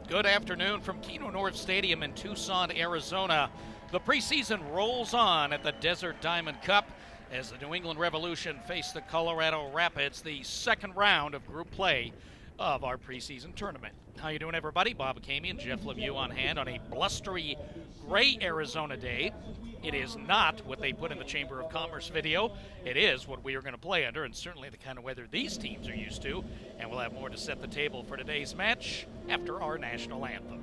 Good afternoon from Keno North Stadium in Tucson, Arizona. The preseason rolls on at the Desert Diamond Cup as the New England Revolution face the Colorado Rapids, the second round of group play of our preseason tournament. How you doing, everybody? Bob Acamey and Jeff Lemieux on hand on a blustery, gray Arizona day. It is not what they put in the Chamber of Commerce video. It is what we are going to play under, and certainly the kind of weather these teams are used to. And we'll have more to set the table for today's match after our national anthem.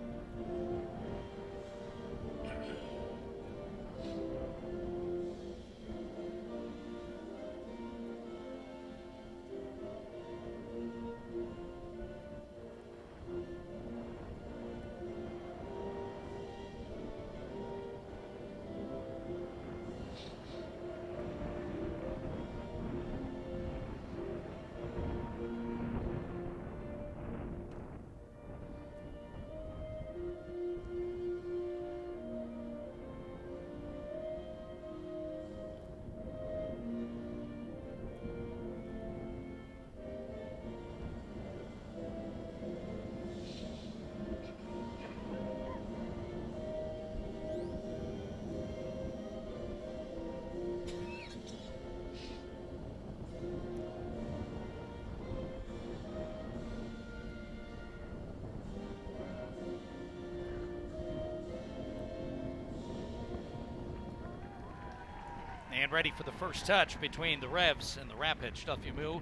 And ready for the first touch between the Revs and the Rapids. Jeff Lemieux,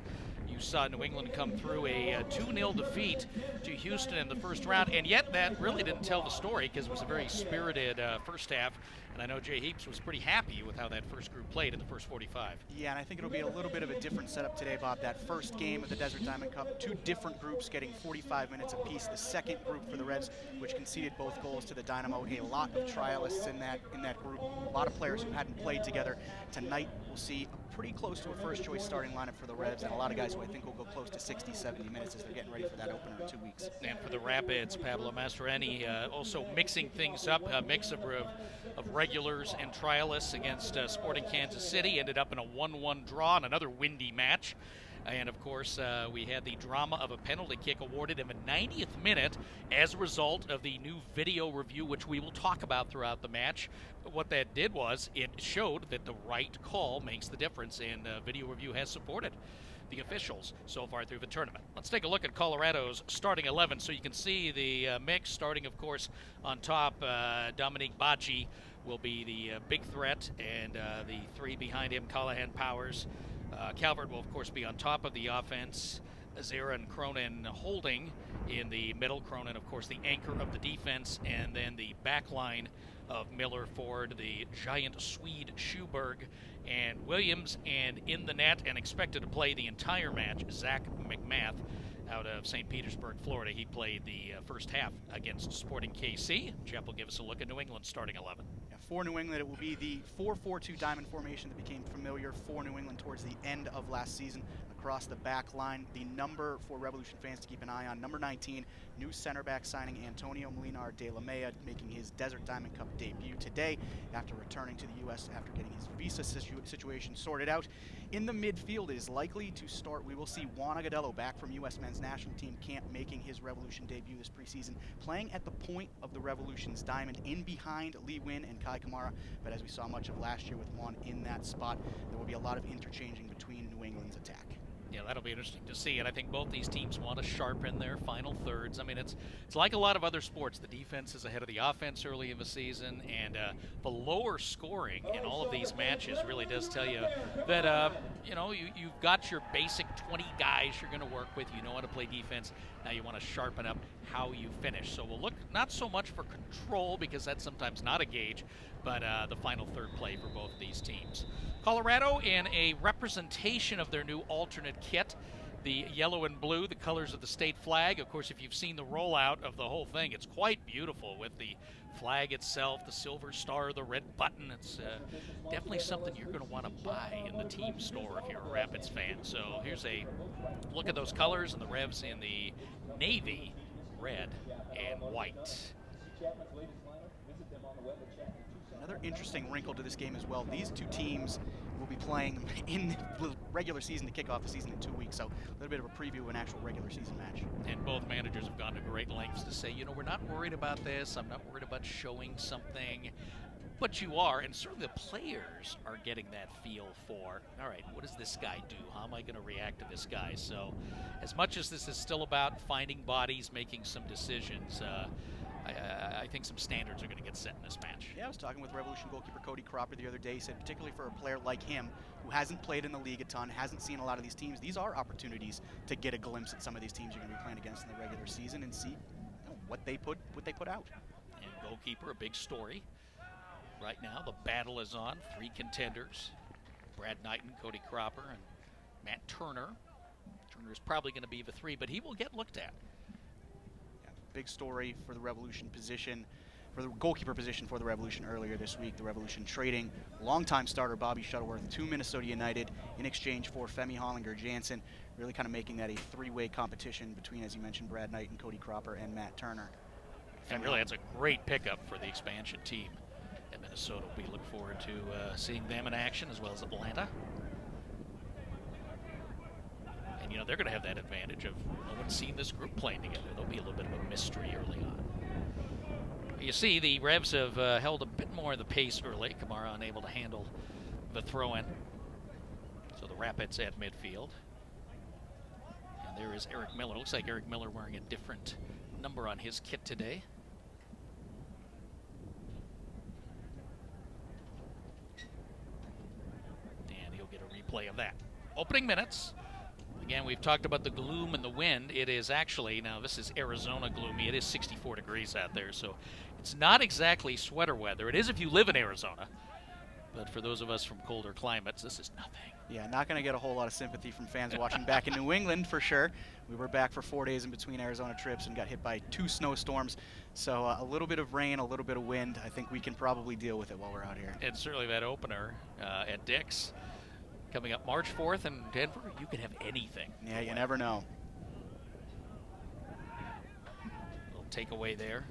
you saw New England come through a 2-0 defeat to Houston in the first round, and yet that really didn't tell the story because it was a very spirited first half, and I know Jay Heaps was pretty happy with how that first group played in the first 45. Yeah, and I think it'll be a little bit of a different setup today, Bob. That first game of the Desert Diamond Cup, two different groups getting 45 minutes apiece. The second group for the Revs, which conceded both goals to the Dynamo. A lot of trialists in that group, a lot of players who hadn't played together. Tonight, we'll see pretty close to a first-choice starting lineup for the Revs, and a lot of guys who I think will go close to 60, 70 minutes as they're getting ready for that opener in 2 weeks. And for the Rapids, Pablo Mastroeni also mixing things up, a mix of regulars and trialists against Sporting Kansas City. Ended up in a 1-1 draw in another windy match. And, of course, we had the drama of a penalty kick awarded in the 90th minute as a result of the new video review, which we will talk about throughout the match. But what that did was it showed that the right call makes the difference, and video review has supported the officials so far through the tournament. Let's take a look at Colorado's starting 11 so you can see the mix. Starting, of course, on top, Dominique Bacci will be the big threat, and the three behind him, Callahan, Powers. Calvert will, of course, be on top of the offense. Zera and Cronin holding in the middle. Cronin, of course, the anchor of the defense. And then the back line of Miller, Ford, the giant Swede Schuberg, and Williams. And in the net and expected to play the entire match, Zach McMath out of St. Petersburg, Florida. He played the first half against Sporting KC. Jeff will give us a look at New England's starting 11. For New England, it will be the 4-4-2 diamond formation that became familiar for New England towards the end of last season. Across the back line, the number for Revolution fans to keep an eye on, number 19, new center back signing Antonio Molinar de la Mea, making his Desert Diamond Cup debut today after returning to the U.S. after getting his visa situation sorted out. In the midfield, it is likely to start. We will see Juan Agudelo back from U.S. men's national team camp, making his Revolution debut this preseason, playing at the point of the Revolution's diamond, in behind Lee Win and Kai Kamara. But as we saw much of last year with Juan in that spot, there will be a lot of interchanging between New England's attack. Yeah, that'll be interesting to see, and I think both these teams want to sharpen their final thirds. I mean, it's like a lot of other sports. The defense is ahead of the offense early in the season, and the lower scoring in all of these matches really does tell you that, you've got your basic 20 guys you're going to work with. You know how to play defense. Now you want to sharpen up how you finish. So we'll look not so much for control, because that's sometimes not a gauge, but the final third play for both these teams. Colorado in a representation of their new alternate kit, the yellow and blue, the colors of the state flag. Of course, if you've seen the rollout of the whole thing, it's quite beautiful with the flag itself, the silver star, the red button. It's definitely something you're going to want to buy in the team store if you're a Rapids fan. So here's a look at those colors, and the Revs in the navy, red, and white. Another interesting wrinkle to this game as well. These two teams will be playing in the regular season to kick off the season in 2 weeks. So a little bit of a preview of an actual regular season match. And both managers have gone to great lengths to say, we're not worried about this. I'm not worried about showing something. But you are, and certainly the players are getting that feel for, all right, what does this guy do? How am I going to react to this guy? So as much as this is still about finding bodies, making some decisions, I think some standards are going to get set in this match. Yeah, I was talking with Revolution goalkeeper Cody Cropper the other day. He said particularly for a player like him who hasn't played in the league a ton, hasn't seen a lot of these teams, these are opportunities to get a glimpse at some of these teams you're going to be playing against in the regular season and see what they put out. And goalkeeper, a big story. Right now, the battle is on. 3 contenders, Brad Knighton, Cody Cropper, and Matt Turner. Turner is probably going to be the 3, but he will get looked at. Yeah, big story for the Revolution position, for the goalkeeper position for the Revolution earlier this week. The Revolution trading longtime starter Bobby Shuttleworth to Minnesota United in exchange for Femi Hollinger-Jansen, really kind of making that a 3-way competition between, as you mentioned, Brad Knighton, Cody Cropper, and Matt Turner. And really, that's a great pickup for the expansion team. And Minnesota, we look forward to seeing them in action, as well as Atlanta. And, they're going to have that advantage of no one's seen this group playing together. There'll be a little bit of a mystery early on. You see, the Revs have held a bit more of the pace early. Kamara unable to handle the throw-in. So the Rapids at midfield. And there is Eric Miller. Looks like Eric Miller wearing a different number on his kit today. Play of that. Opening minutes. Again, we've talked about the gloom and the wind. It is actually, now this is Arizona gloomy. It is 64 degrees out there, so it's not exactly sweater weather. It is if you live in Arizona. But for those of us from colder climates, this is nothing. Yeah, not going to get a whole lot of sympathy from fans watching back in New England for sure. We were back for 4 days in between Arizona trips and got hit by 2 snowstorms. So a little bit of rain, a little bit of wind. I think we can probably deal with it while we're out here. And certainly that opener at Dick's. Coming up March 4th in Denver, you can have anything. Yeah, you never know. Little takeaway there.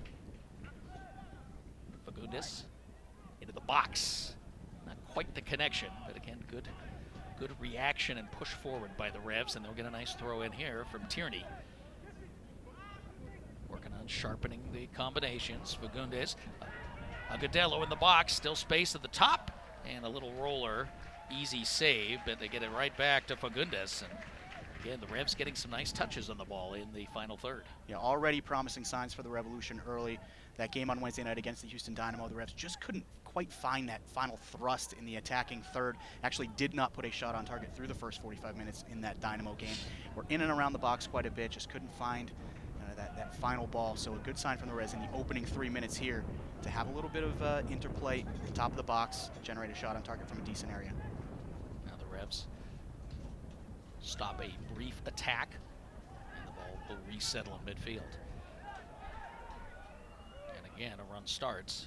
Fagundes into the box. Not quite the connection, but again, good reaction and push forward by the Revs, and they'll get a nice throw in here from Tierney. Working on sharpening the combinations. Fagundes, Agudelo in the box, still space at the top, and a little roller. Easy save, but they get it right back to Fagundes. And again, the Revs getting some nice touches on the ball in the final third. Yeah, already promising signs for the Revolution early. That game on Wednesday night against the Houston Dynamo, the Revs just couldn't quite find that final thrust in the attacking third. Actually did not put a shot on target through the first 45 minutes in that Dynamo game. We're in and around the box quite a bit, just couldn't find that final ball. So a good sign from the Revs in the opening 3 minutes here to have a little bit of interplay at the top of the box, generate a shot on target from a decent area. Revs stop a brief attack, and the ball will resettle in midfield. And again, a run starts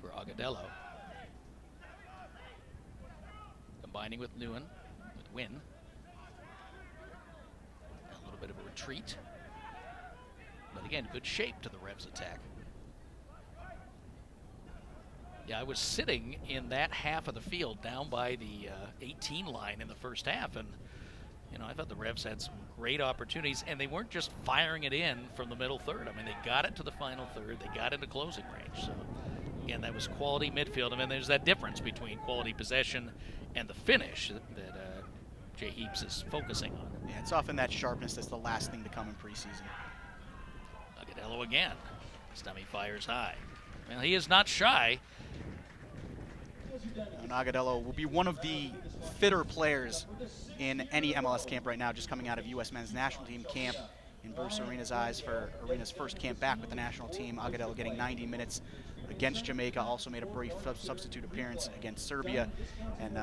for Agudelo. Combining with Nguyen, with Wynn. A little bit of a retreat. But again, good shape to the Revs attack. Yeah, I was sitting in that half of the field down by the 18 line in the first half, and I thought the Revs had some great opportunities, and they weren't just firing it in from the middle third. I mean, they got it to the final third, they got into closing range. So again, that was quality midfield. I mean, there's that difference between quality possession and the finish that Jay Heaps is focusing on. Yeah, it's often that sharpness that's the last thing to come in preseason. Agudelo again. Stummy fires high. Well, he is not shy. Agudelo will be one of the fitter players in any MLS camp right now, just coming out of U.S. men's national team camp in Bruce Arena's eyes for Arena's first camp back with the national team. Agudelo getting 90 minutes against Jamaica, also made a brief substitute appearance against Serbia. And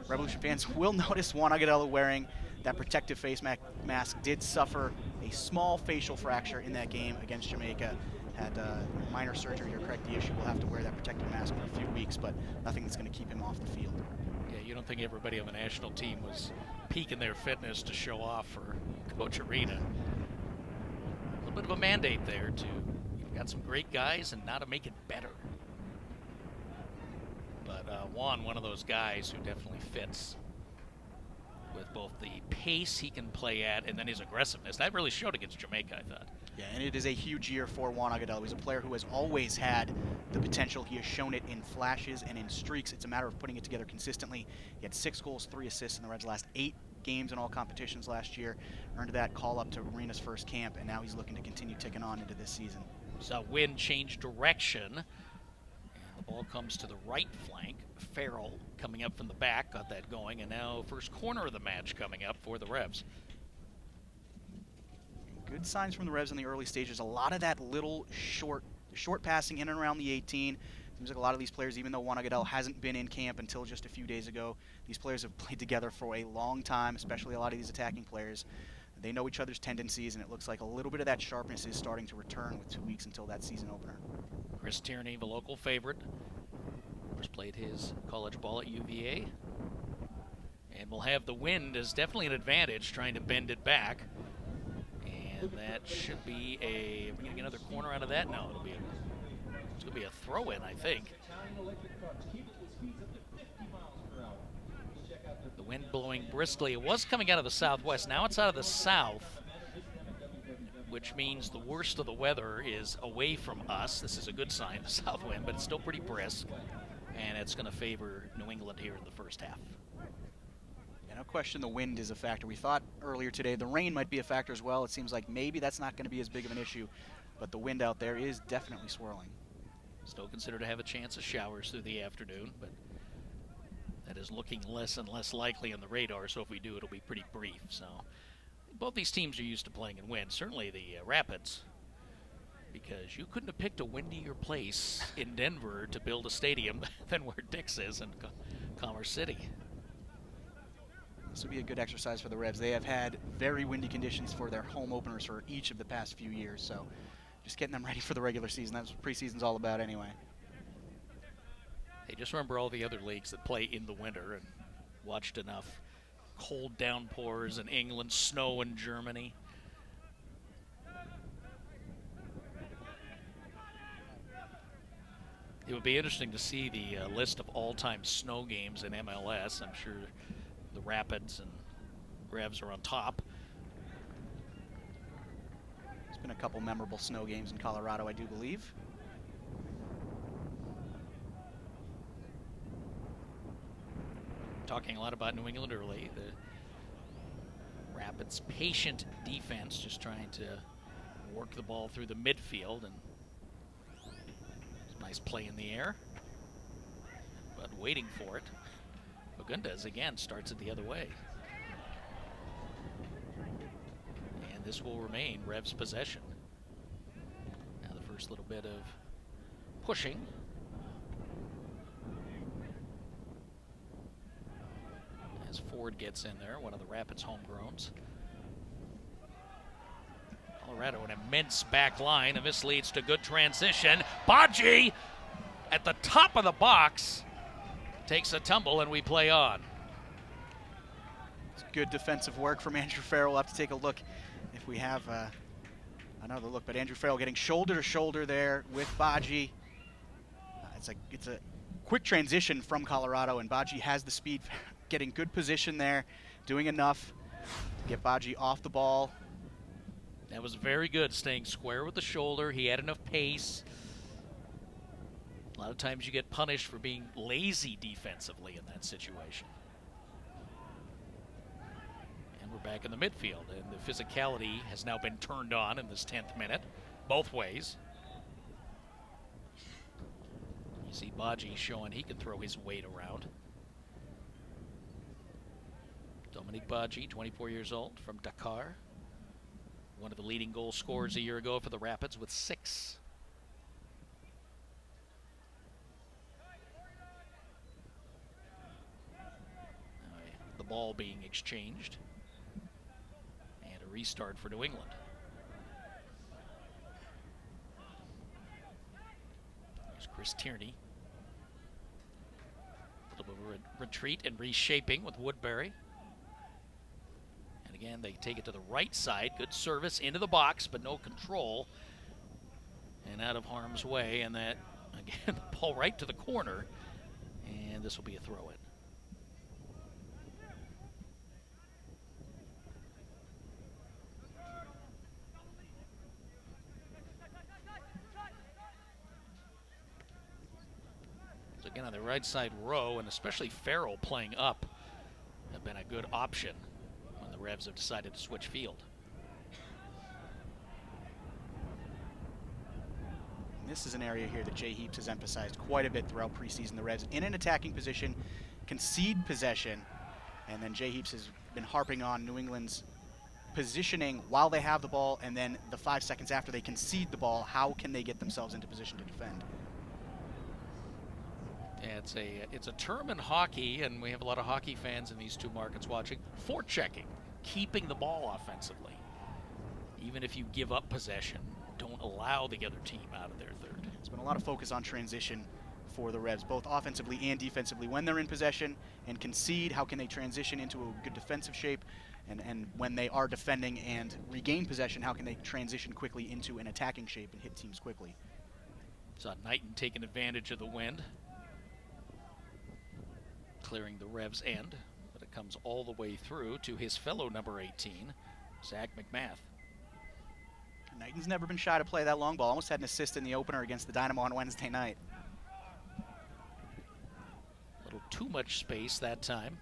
Revolution fans will notice Juan Agudelo wearing that protective face mask. Did suffer a small facial fracture in that game against Jamaica. Had minor surgery to correct the issue. Will have to wear that protective mask for a few weeks, but nothing that's going to keep him off the field. Yeah, you don't think everybody on the national team was peaking their fitness to show off for Coach Arena. A little bit of a mandate there to, you've got some great guys and now to make it better. But Juan, one of those guys who definitely fits with both the pace he can play at and then his aggressiveness. That really showed against Jamaica, I thought. Yeah, and it is a huge year for Juan Agudelo. He's a player who has always had the potential. He has shown it in flashes and in streaks. It's a matter of putting it together consistently. He had 6 goals, 3 assists in the Reds' last 8 games in all competitions last year. Earned that call up to Marina's first camp, and now he's looking to continue ticking on into this season. So wind changed direction, and the ball comes to the right flank. Farrell coming up from the back, got that going, and now first corner of the match coming up for the Revs. Good signs from the Revs in the early stages. A lot of that little short passing in and around the 18. Seems like a lot of these players, even though Juan Agudelo hasn't been in camp until just a few days ago, these players have played together for a long time, especially a lot of these attacking players. They know each other's tendencies, and it looks like a little bit of that sharpness is starting to return with 2 weeks until that season opener. Chris Tierney, the local favorite, first played his college ball at UVA. And we'll have the wind as definitely an advantage, trying to bend it back. And that should be are we going to get another corner out of that? No, it's going to be a throw-in, I think. The wind blowing briskly. It was coming out of the southwest. Now it's out of the south, which means the worst of the weather is away from us. This is a good sign, the south wind, but it's still pretty brisk. And it's going to favor New England here in the first half. Yeah, no question the wind is a factor. We thought earlier today the rain might be a factor as well. It seems like maybe that's not going to be as big of an issue, but the wind out there is definitely swirling. Still considered to have a chance of showers through the afternoon, but that is looking less and less likely on the radar, so if we do, it'll be pretty brief. So both these teams are used to playing in wind, certainly the Rapids, because you couldn't have picked a windier place in Denver to build a stadium than where Dix is in Commerce City. This would be a good exercise for the Revs. They have had very windy conditions for their home openers for each of the past few years, so just getting them ready for the regular season. That's what preseason's all about anyway. Hey, just remember all the other leagues that play in the winter and watched enough cold downpours in England, snow in Germany. It would be interesting to see the list of all-time snow games in MLS. I'm sure the Rapids and Revs are on top. There's been a couple memorable snow games in Colorado, I do believe. Talking a lot about New England early. The Rapids' patient defense, just trying to work the ball through the midfield, and nice play in the air, but waiting for it. Fagundes again starts it the other way. And this will remain Revs' possession. Now the first little bit of pushing. As Ford gets in there, one of the Rapids' homegrowns. Colorado, an immense back line, and this leads to good transition. Badji at the top of the box takes a tumble, and we play on. It's good defensive work from Andrew Farrell. We'll have to take a look if we have another look. But Andrew Farrell getting shoulder to shoulder there with Badji. It's a quick transition from Colorado, and Badji has the speed, getting good position there, doing enough to get Badji off the ball. That was very good, staying square with the shoulder. He had enough pace. A lot of times you get punished for being lazy defensively in that situation. And we're back in the midfield, and the physicality has now been turned on in this 10th minute, both ways. You see Badji showing he can throw his weight around. Dominique Badji, 24 years old, from Dakar. One of the leading goal scorers a year ago for the Rapids with 6. The ball being exchanged. And a restart for New England. Here's Chris Tierney. A little bit of a retreat and reshaping with Woodbury. Again, they take it to the right side. Good service into the box, but no control. And out of harm's way. And that, again, the ball right to the corner. and this will be a throw-in. So again, on the right side, Rowe, and especially Farrell playing up, have been a good option when the Revs have decided to switch field. This is an area here that Jay Heaps has emphasized quite a bit throughout preseason. The Revs in an attacking position, concede possession, and then Jay Heaps has been harping on New England's positioning while they have the ball, and then the 5 seconds after they concede the ball, how can they get themselves into position to defend? Yeah, it's a term in hockey, and we have a lot of hockey fans in these two markets watching. Forechecking, keeping the ball offensively. Even if you give up possession, don't allow the other team out of their third. There's been a lot of focus on transition for the Revs, both offensively and defensively. When they're in possession and concede, how can they transition into a good defensive shape? And when they are defending and regain possession, how can they transition quickly into an attacking shape and hit teams quickly? Saw Knighton taking advantage of the wind, clearing the Revs' end, but it comes all the way through to his fellow number 18, Zach McMath. Knighton's never been shy to play that long ball. Almost had an assist in the opener against the Dynamo on Wednesday night. A little too much space that time.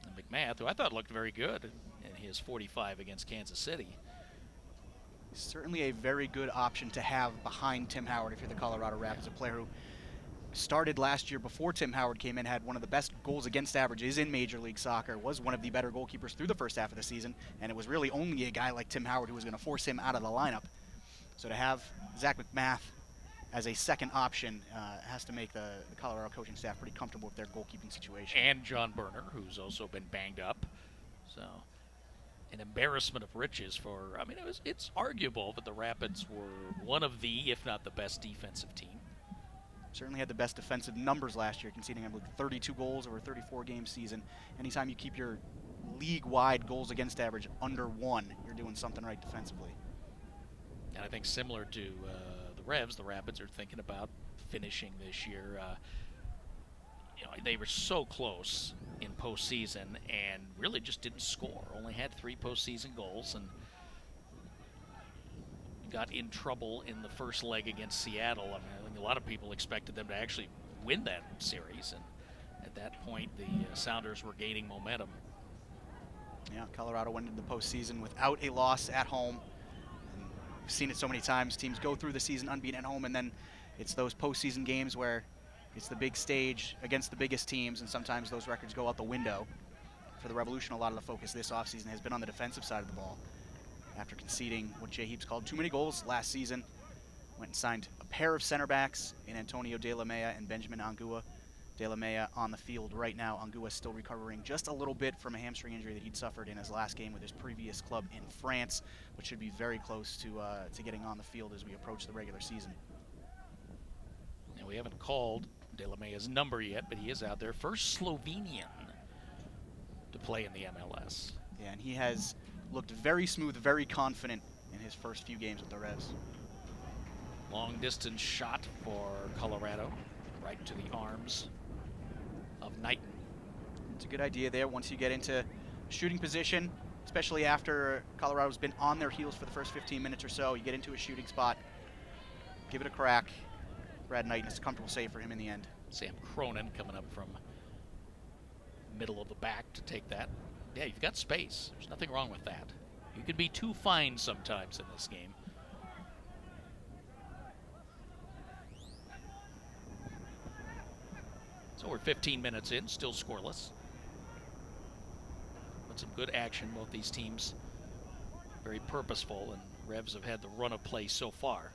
And McMath, who I thought looked very good in his 45 against Kansas City. Certainly a very good option to have behind Tim Howard if you're the Colorado Rapids, a player who started last year before Tim Howard came in, had one of the best goals against averages in Major League Soccer, was one of the better goalkeepers through the first half of the season, and it was really only a guy like Tim Howard who was going to force him out of the lineup. So to have Zach McMath as a second option has to make the Colorado coaching staff pretty comfortable with their goalkeeping situation. And John Berner, who's also been banged up. So an embarrassment of riches for, I mean, it's arguable that the Rapids were one of the, if not the best defensive team. Certainly had the best defensive numbers last year, conceding, I believe, 32 goals over a 34-game season. Anytime you keep your league-wide goals against average under 1, you're doing something right defensively. And I think similar to the Revs, the Rapids are thinking about finishing this year. They were so close in postseason and really just didn't score. Only had 3 postseason goals and got in trouble in the first leg against Seattle. I mean, I think a lot of people expected them to actually win that series, and at that point, the Sounders were gaining momentum. Yeah, Colorado went into the postseason without a loss at home. And we've seen it so many times. Teams go through the season unbeaten at home, and then it's those postseason games where it's the big stage against the biggest teams, and sometimes those records go out the window. For the Revolution, a lot of the focus this offseason has been on the defensive side of the ball. After conceding what Jay Heaps called too many goals last season, went and signed a pair of center backs in Antonio De La Mea and Benjamin Angua. De La Mea on the field right now. Angua still recovering just a little bit from a hamstring injury that he'd suffered in his last game with his previous club in France, but should be very close to getting on the field as we approach the regular season. And we haven't called De La Mea's number yet, but he is out there. First Slovenian to play in the MLS. Yeah, and he has looked very smooth, very confident in his first few games with the Revs. Long distance shot for Colorado, right to the arms of Knighton. It's a good idea there once you get into shooting position, especially after Colorado's been on their heels for the first 15 minutes or so. You get into a shooting spot, give it a crack. Brad Knighton, it's a comfortable save for him in the end. Sam Cronin coming up from middle of the back to take that. Yeah, you've got space. There's nothing wrong with that. You can be too fine sometimes in this game. So we're 15 minutes in, still scoreless. But some good action, both these teams very purposeful, and Revs have had the run of play so far.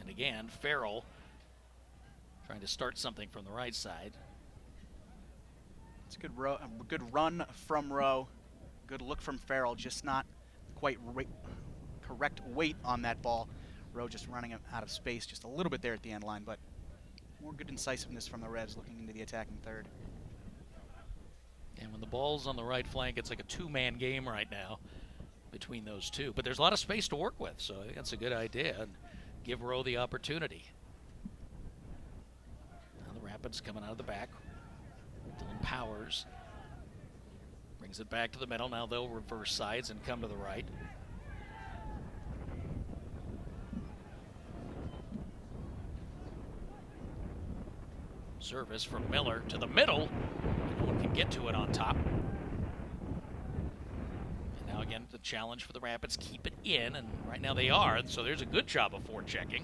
And again, Farrell trying to start something from the right side. It's a good run from Rowe. Good look from Farrell, just not quite correct weight on that ball. Rowe just running out of space just a little bit there at the end line, but more good incisiveness from the Revs looking into the attacking third. And when the ball's on the right flank, it's like a two-man game right now between those two. But there's a lot of space to work with, so I think that's a good idea, and give Rowe the opportunity. Now the Rapids coming out of the back. Dylan Powers brings it back to the middle. Now they'll reverse sides and come to the right. Service from Miller to the middle. No one can get to it on top. And now again, the challenge for the Rapids, keep it in, and right now they are, so there's a good job of forechecking.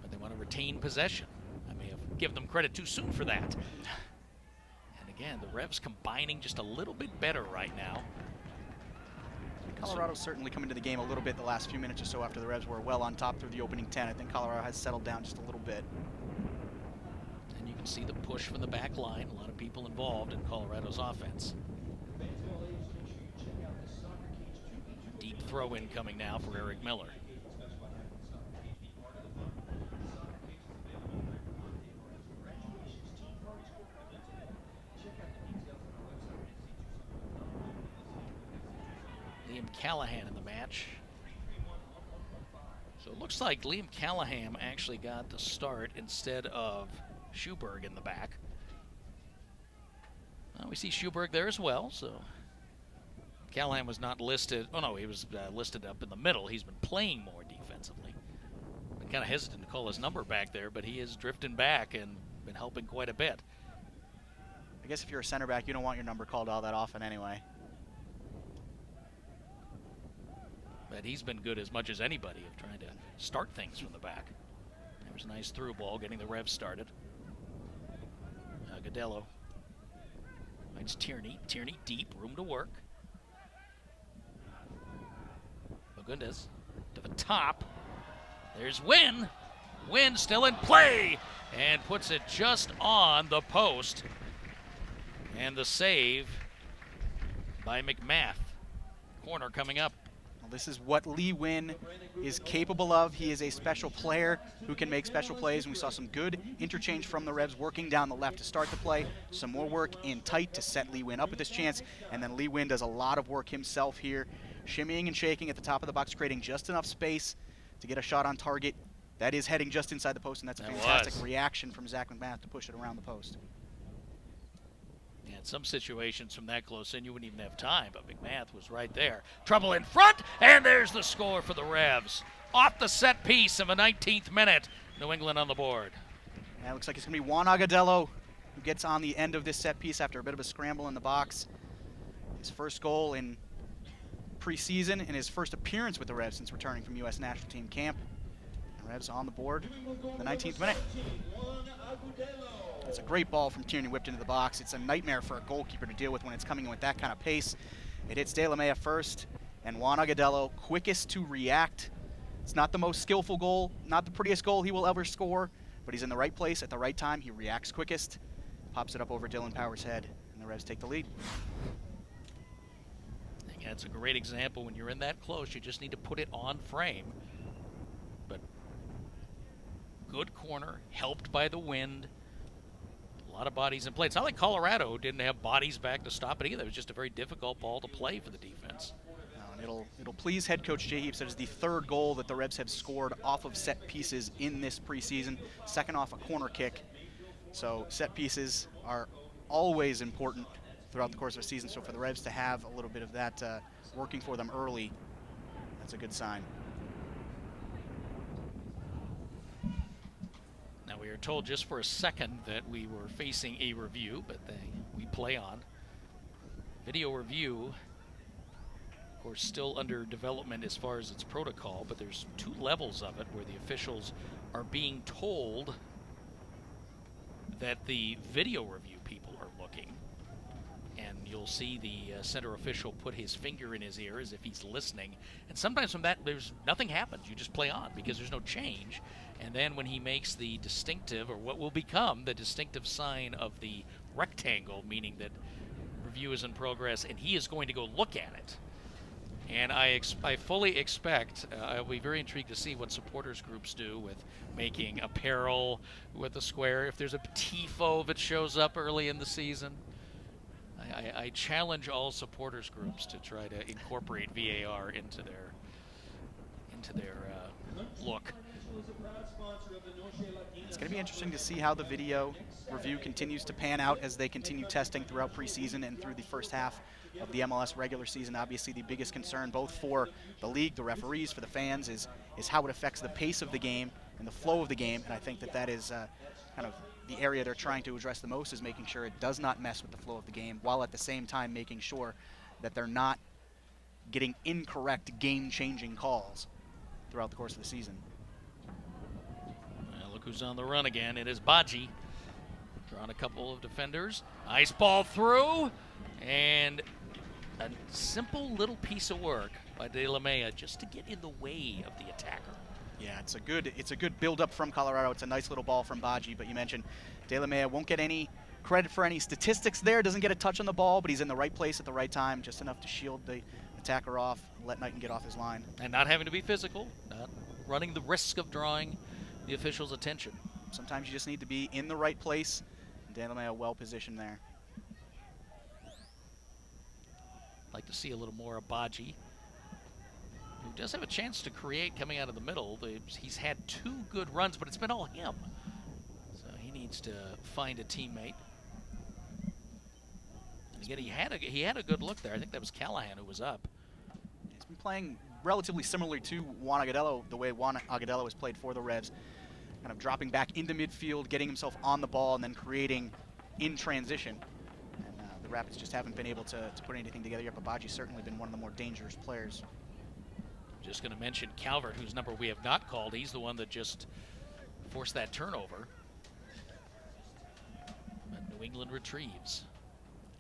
But they want to retain possession. I may have given them credit too soon for that. And again, the Revs combining just a little bit better right now. Colorado's certainly come into the game a little bit the last few minutes or so after the Revs were well on top through the opening 10. I think Colorado has settled down just a little bit. You can see the push from the back line. A lot of people involved in Colorado's offense. Deep throw in coming now for Eric Miller. Liam Callahan in the match. So it looks like Liam Callahan actually got the start instead of Schuberg in the back. We see Schuberg there as well, so Callahan was not listed. Oh no, he was listed up in the middle. He's been playing more defensively. Been kind of hesitant to call his number back there, but he is drifting back and been helping quite a bit. I guess if you're a center back, you don't want your number called all that often anyway. But he's been good as much as anybody of trying to start things from the back. There was a nice through ball getting the Revs started. Agudelo finds Tierney. Tierney deep, room to work. Fagundes to the top. There's Wynn. Wynn still in play and puts it just on the post. And the save by McMath. Corner coming up. This is what Lee Wynn is capable of. He is a special player who can make special plays, and we saw some good interchange from the Revs working down the left to start the play. Some more work in tight to set Lee Wynn up with this chance, and then Lee Wynn does a lot of work himself here, shimmying and shaking at the top of the box, creating just enough space to get a shot on target. That is heading just inside the post, and that's a fantastic reaction from Zach McMath to push it around the post. In some situations from that close in, you wouldn't even have time, but McMath was right there. Trouble in front, and there's the score for the Revs. Off the set piece of a 19th minute. New England on the board. Yeah, it looks like it's going to be Juan Agudelo who gets on the end of this set piece after a bit of a scramble in the box. His first goal in preseason and his first appearance with the Revs since returning from U.S. national team camp. The Revs on the board in the 19th minute. It's a great ball from Tierney whipped into the box. It's a nightmare for a goalkeeper to deal with when it's coming in with that kind of pace. It hits De La Mea first, and Juan Agudelo quickest to react. It's not the most skillful goal, not the prettiest goal he will ever score, but he's in the right place at the right time. He reacts quickest, pops it up over Dylan Powers' head, and the Revs take the lead. I think that's a great example. When you're in that close, you just need to put it on frame. But good corner, helped by the wind. A lot of bodies in play. It's not like Colorado didn't have bodies back to stop it either. It was just a very difficult ball to play for the defense. And it'll please head coach Jay Heaps. That is the third goal that the Revs have scored off of set pieces in this preseason. Second off a corner kick. So set pieces are always important throughout the course of a season. So for the Revs to have a little bit of that working for them early, that's a good sign. Now we are told just for a second that we were facing a review, but we play on. Video review, of course, still under development as far as its protocol, but there's two levels of it where the officials are being told that the video review people are looking. And you'll see the center official put his finger in his ear as if he's listening. And sometimes from that, there's nothing happens. You just play on because there's no change. And then when he makes the distinctive, or what will become the distinctive sign of the rectangle, meaning that review is in progress, and he is going to go look at it. And I fully expect, I'll be very intrigued to see what supporters groups do with making apparel with the square. If there's a tifo that shows up early in the season, I challenge all supporters groups to try to incorporate VAR into their look. It's going to be interesting to see how the video review continues to pan out as they continue testing throughout preseason and through the first half of the MLS regular season. Obviously, the biggest concern both for the league, the referees, for the fans is how it affects the pace of the game and the flow of the game. And I think that is kind of the area they're trying to address the most, is making sure it does not mess with the flow of the game, while at the same time making sure that they're not getting incorrect game-changing calls throughout the course of the season. Well, look who's on the run again. It is Badji. Drawn a couple of defenders. Nice ball through. And a simple little piece of work by De La Mea just to get in the way of the attacker. Yeah, it's a good build-up from Colorado. It's a nice little ball from Badji, but you mentioned De La Mea won't get any credit for any statistics there. Doesn't get a touch on the ball, but he's in the right place at the right time, just enough to shield the attacker off, let Knighton get off his line. And not having to be physical, not running the risk of drawing the official's attention. Sometimes you just need to be in the right place. De La Mea well positioned there. Like to see a little more of Badji, who does have a chance to create coming out of the middle. He's had 2 good runs, but it's been all him. So he needs to find a teammate. And again, he had a good look there. I think that was Callahan who was up. He's been playing relatively similarly to Juan Agudelo, the way Juan Agudelo has played for the Revs. Kind of dropping back into midfield, getting himself on the ball, and then creating in transition. And the Rapids just haven't been able to put anything together yet, but Badji's certainly been one of the more dangerous players. Just going to mention Calvert, whose number we have not called. He's the one that just forced that turnover. But New England retrieves.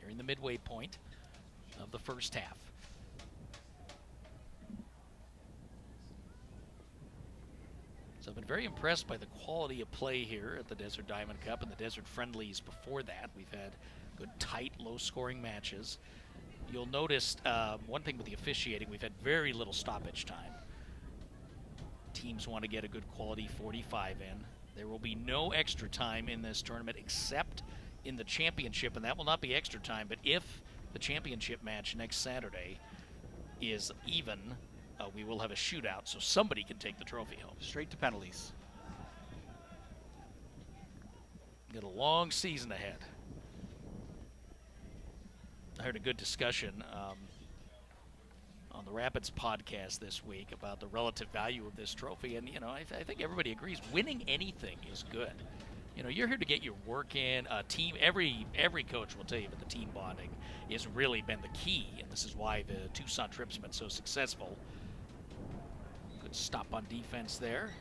Nearing the midway point of the first half. So I've been very impressed by the quality of play here at the Desert Diamond Cup and the Desert Friendlies before that. We've had good, tight, low-scoring matches. You'll notice one thing with the officiating, we've had very little stoppage time. Teams want to get a good quality 45 in. There will be no extra time in this tournament except in the championship, and that will not be extra time, but if the championship match next Saturday is even, we will have a shootout, so somebody can take the trophy home. Straight to penalties. Got a long season ahead. I heard a good discussion on the Rapids podcast this week about the relative value of this trophy, and I think everybody agrees winning anything is good. You're here to get your work in. A team, every coach will tell you that the team bonding has really been the key, and this is why the Tucson trip's been so successful. Good stop on defense there,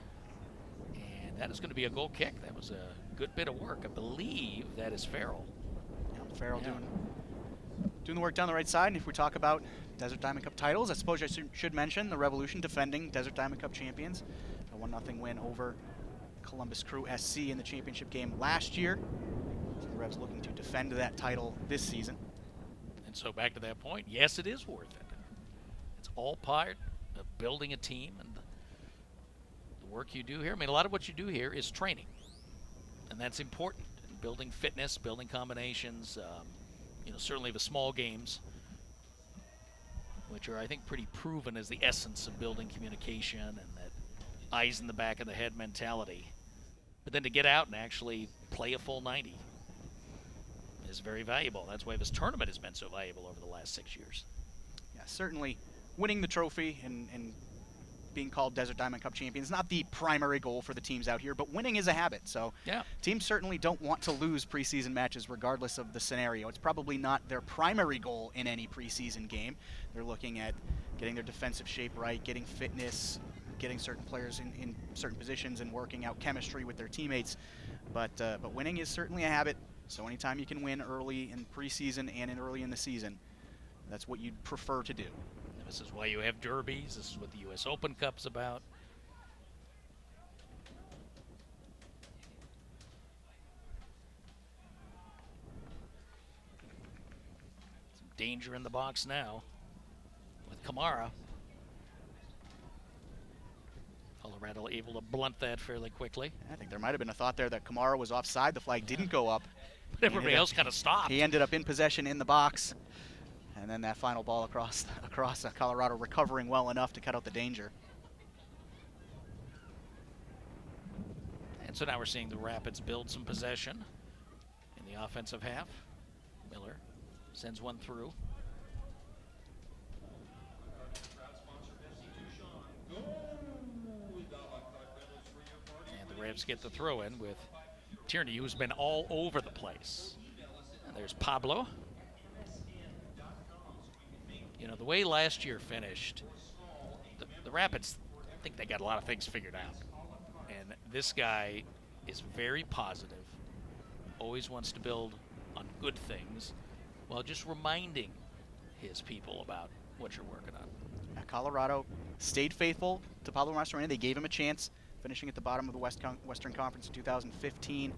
and that is going to be a goal kick. That was a good bit of work. I believe that is Farrell. Yeah, Farrell doing the work down the right side. And if we talk about Desert Diamond Cup titles, I suppose I should mention the Revolution defending Desert Diamond Cup champions. A 1-0 win over Columbus Crew SC in the championship game last year. So the Revs looking to defend that title this season. And so back to that point, yes, it is worth it. It's all part of building a team and the work you do here. I mean, a lot of what you do here is training, and that's important. Building fitness, building combinations, certainly the small games, which are, I think, pretty proven as the essence of building communication and that eyes in the back of the head mentality. But then to get out and actually play a full 90 is very valuable. That's why this tournament has been so valuable over the last 6 years. Yeah, certainly winning the trophy and being called Desert Diamond Cup champions, not the primary goal for the teams out here, but winning is a habit. So yeah, teams certainly don't want to lose preseason matches regardless of the scenario. It's probably not their primary goal in any preseason game. They're looking at getting their defensive shape right, getting fitness, getting certain players in certain positions and working out chemistry with their teammates. But winning is certainly a habit. So anytime you can win early in preseason and early in the season, that's what you'd prefer to do. This is why you have derbies. This is what the U.S. Open Cup's about. Some danger in the box now with Kamara. Colorado able to blunt that fairly quickly. I think there might have been a thought there that Kamara was offside. The flag didn't go up. But everybody else kind of stopped. He ended up in possession in the box. And then that final ball across Colorado, recovering well enough to cut out the danger. And so now we're seeing the Rapids build some possession in the offensive half. Miller sends one through. And the Revs get the throw in with Tierney, who's been all over the place. And there's Pablo. You know, the way last year finished, the Rapids, I think they got a lot of things figured out. And this guy is very positive, always wants to build on good things, while just reminding his people about what you're working on. Colorado stayed faithful to Pablo Mastroeni. They gave him a chance, finishing at the bottom of the Western Conference in 2015.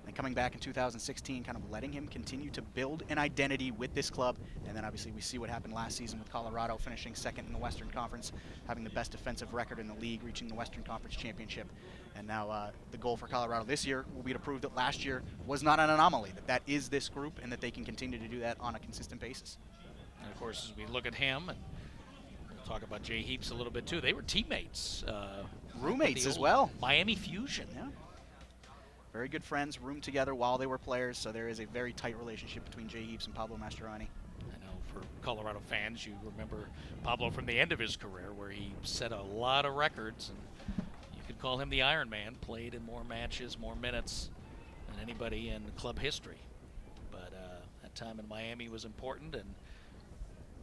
And coming back in 2016, kind of letting him continue to build an identity with this club. And then obviously we see what happened last season with Colorado finishing second in the Western Conference, having the best defensive record in the league, reaching the Western Conference Championship. And now the goal for Colorado this year will be to prove that last year was not an anomaly, that is this group, and that they can continue to do that on a consistent basis. And of course, as we look at him, and we'll talk about Jay Heaps a little bit too, they were teammates. Roommates as well. Miami Fusion. Yeah. Very good friends, roomed together while they were players, so there is a very tight relationship between Jay Heaps and Pablo Mastroeni. I know for Colorado fans, you remember Pablo from the end of his career where he set a lot of records, and you could call him the Iron Man, played in more matches, more minutes than anybody in club history. But that time in Miami was important, and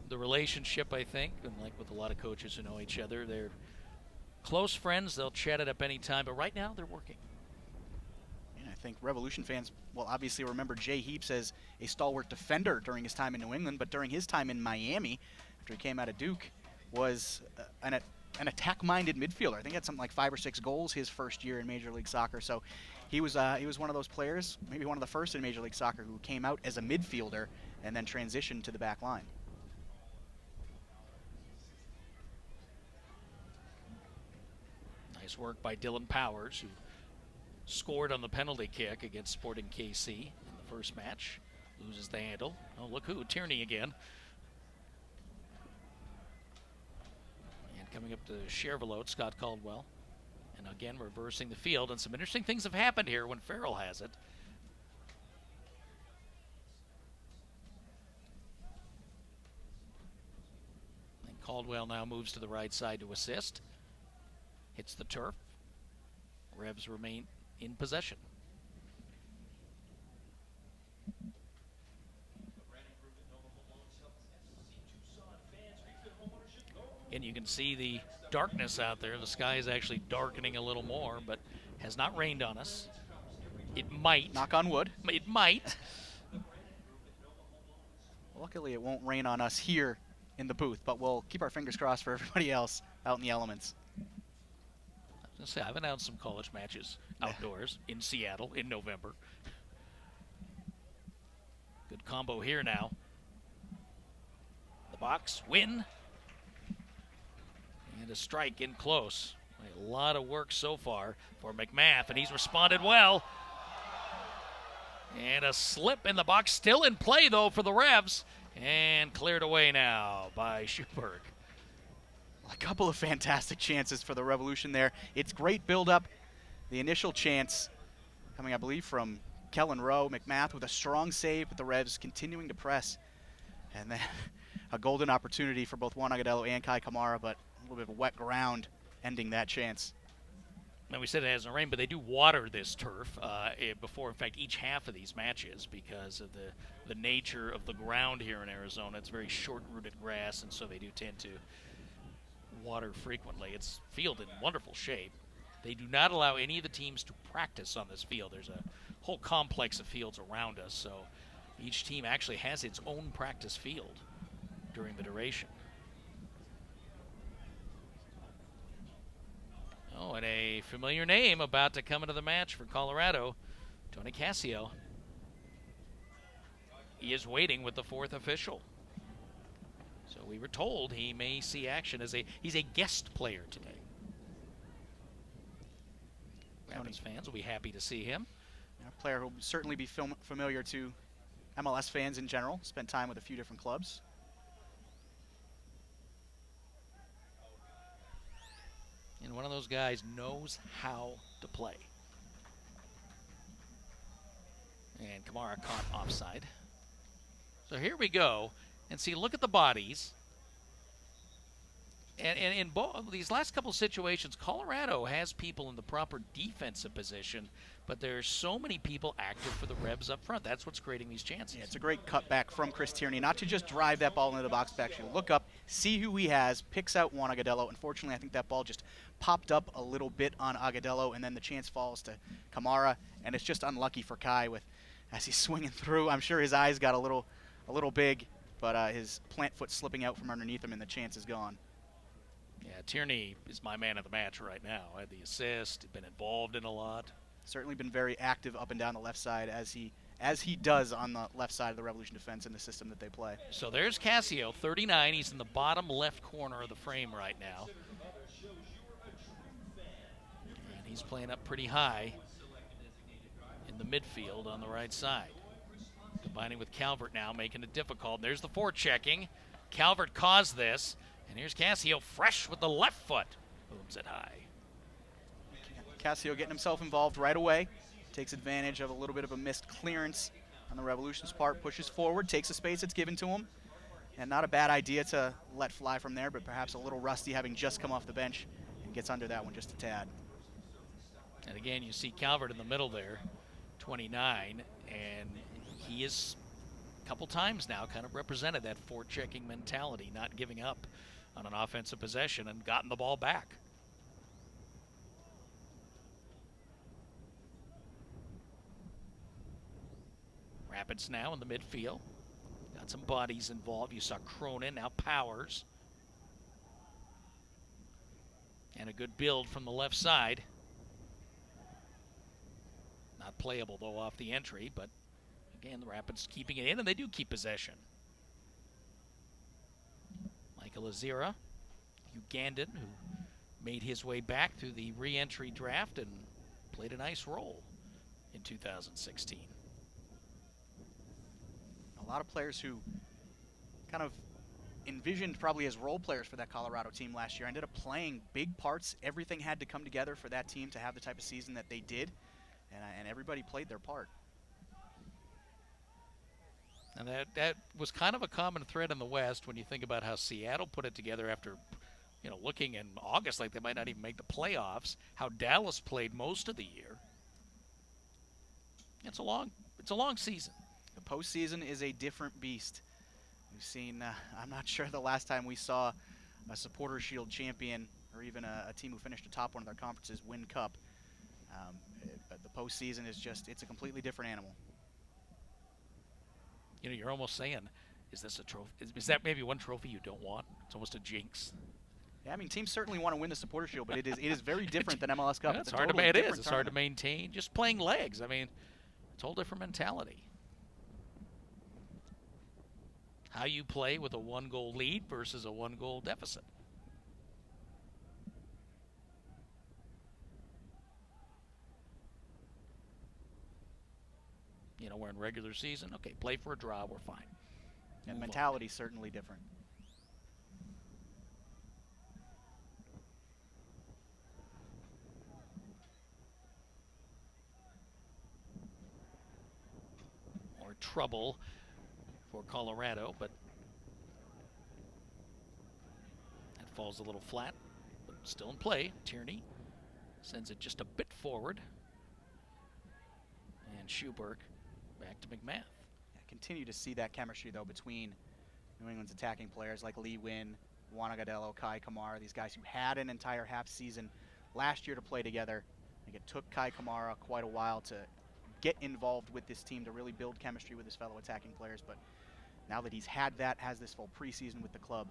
the relationship, I think, and like with a lot of coaches who know each other, they're close friends, they'll chat it up any time, but right now they're working. I think Revolution fans will obviously remember Jay Heaps as a stalwart defender during his time in New England, but during his time in Miami, after he came out of Duke, was an attack-minded midfielder. I think he had something like 5 or 6 goals his first year in Major League Soccer. So he was one of those players, maybe one of the first in Major League Soccer, who came out as a midfielder and then transitioned to the back line. Nice work by Dylan Powers, who scored on the penalty kick against Sporting KC in the first match. Loses the handle. Oh, look who, Tierney again. And coming up to Chervelote, Scott Caldwell. And again, reversing the field. And some interesting things have happened here when Farrell has it. And Caldwell now moves to the right side to assist. Hits the turf. Revs remain in possession. And you can see the darkness out there. The sky is actually darkening a little more, but has not rained on us. It might. Knock on wood. It might. Luckily, it won't rain on us here in the booth, but we'll keep our fingers crossed for everybody else out in the elements. I was gonna say, I've announced some college matches outdoors in Seattle in November. Good combo here now. The box, win. And a strike in close. A lot of work so far for McMath, and he's responded well. And a slip in the box, still in play though for the Revs. And cleared away now by Schuberg. A couple of fantastic chances for the Revolution there. It's great build-up. The initial chance coming, I believe, from Kellen Rowe. McMath with a strong save, but the Revs continuing to press. And then a golden opportunity for both Juan Agudelo and Kai Kamara, but a little bit of wet ground ending that chance. Now, we said it hasn't rained, but they do water this turf before, in fact, each half of these matches because of the nature of the ground here in Arizona. It's very short-rooted grass, and so they do tend to water frequently. It's field in wonderful shape. They do not allow any of the teams to practice on this field. There's a whole complex of fields around us, so each team actually has its own practice field during the duration. Oh, and a familiar name about to come into the match for Colorado, Tony Cassio. He is waiting with the 4th official. So we were told he may see action as he's a guest player today. Rapids fans will be happy to see him. A player who will certainly be familiar to MLS fans in general. Spent time with a few different clubs. And one of those guys knows how to play. And Kamara caught offside. So here we go. And see, look at the bodies. And in these last couple of situations, Colorado has people in the proper defensive position, but there's so many people active for the Rebs up front. That's what's creating these chances. Yeah, it's a great cutback from Chris Tierney, not to just drive that ball into the box, but actually look up, see who he has, picks out Juan Agudelo. Unfortunately, I think that ball just popped up a little bit on Agudelo, and then the chance falls to Kamara, and it's just unlucky for Kai as he's swinging through. I'm sure his eyes got a little big, but his plant foot slipping out from underneath him, and the chance is gone. Yeah, Tierney is my man of the match right now. Had the assist, been involved in a lot. Certainly been very active up and down the left side as he does on the left side of the Revolution defense in the system that they play. So there's Casio, 39. He's in the bottom left corner of the frame right now. And he's playing up pretty high in the midfield on the right side. Combining with Calvert now, making it difficult. There's the forechecking. Calvert caused this. And here's Casio fresh with the left foot. Booms it high. Casio getting himself involved right away. Takes advantage of a little bit of a missed clearance on the Revolution's part. Pushes forward, takes the space that's given to him. And not a bad idea to let fly from there, but perhaps a little rusty having just come off the bench and gets under that one just a tad. And again, you see Calvert in the middle there, 29, and he is a couple times now kind of represented that forechecking mentality, not giving up on an offensive possession and gotten the ball back. Rapids now in the midfield. Got some bodies involved. You saw Cronin, now Powers. And a good build from the left side. Not playable, though, off the entry, but again, the Rapids keeping it in, and they do keep possession. Michael Azira, Ugandan, who made his way back through the re-entry draft and played a nice role in 2016. A lot of players who kind of envisioned probably as role players for that Colorado team last year ended up playing big parts. Everything had to come together for that team to have the type of season that they did, and everybody played their part. And that was kind of a common thread in the West when you think about how Seattle put it together after, looking in August like they might not even make the playoffs, how Dallas played most of the year. It's a long season. The postseason is a different beast. We've seen, I'm not sure the last time we saw a Supporters Shield champion or even a team who finished atop one of their conferences win Cup. But the postseason is it's a completely different animal. You're almost saying, is this a trophy? Is that maybe one trophy you don't want? It's almost a jinx. Yeah, I mean, teams certainly want to win the Supporters Shield, but it is very different than MLS Cup. Yeah, It's hard to it is. It's hard to maintain. Just playing legs. I mean, it's a whole different mentality. How you play with a one-goal lead versus a one-goal deficit. We're in regular season. Okay, play for a draw. We're fine. And mentality's certainly different. More trouble for Colorado, but that falls a little flat, but still in play. Tierney sends it just a bit forward. And Schuberg back to McMath. I continue to see that chemistry, though, between New England's attacking players like Lee Nguyen, Juan Agudelo, Kai Kamara, these guys who had an entire half season last year to play together. I think it took Kai Kamara quite a while to get involved with this team to really build chemistry with his fellow attacking players, but now that he's has this full preseason with the club,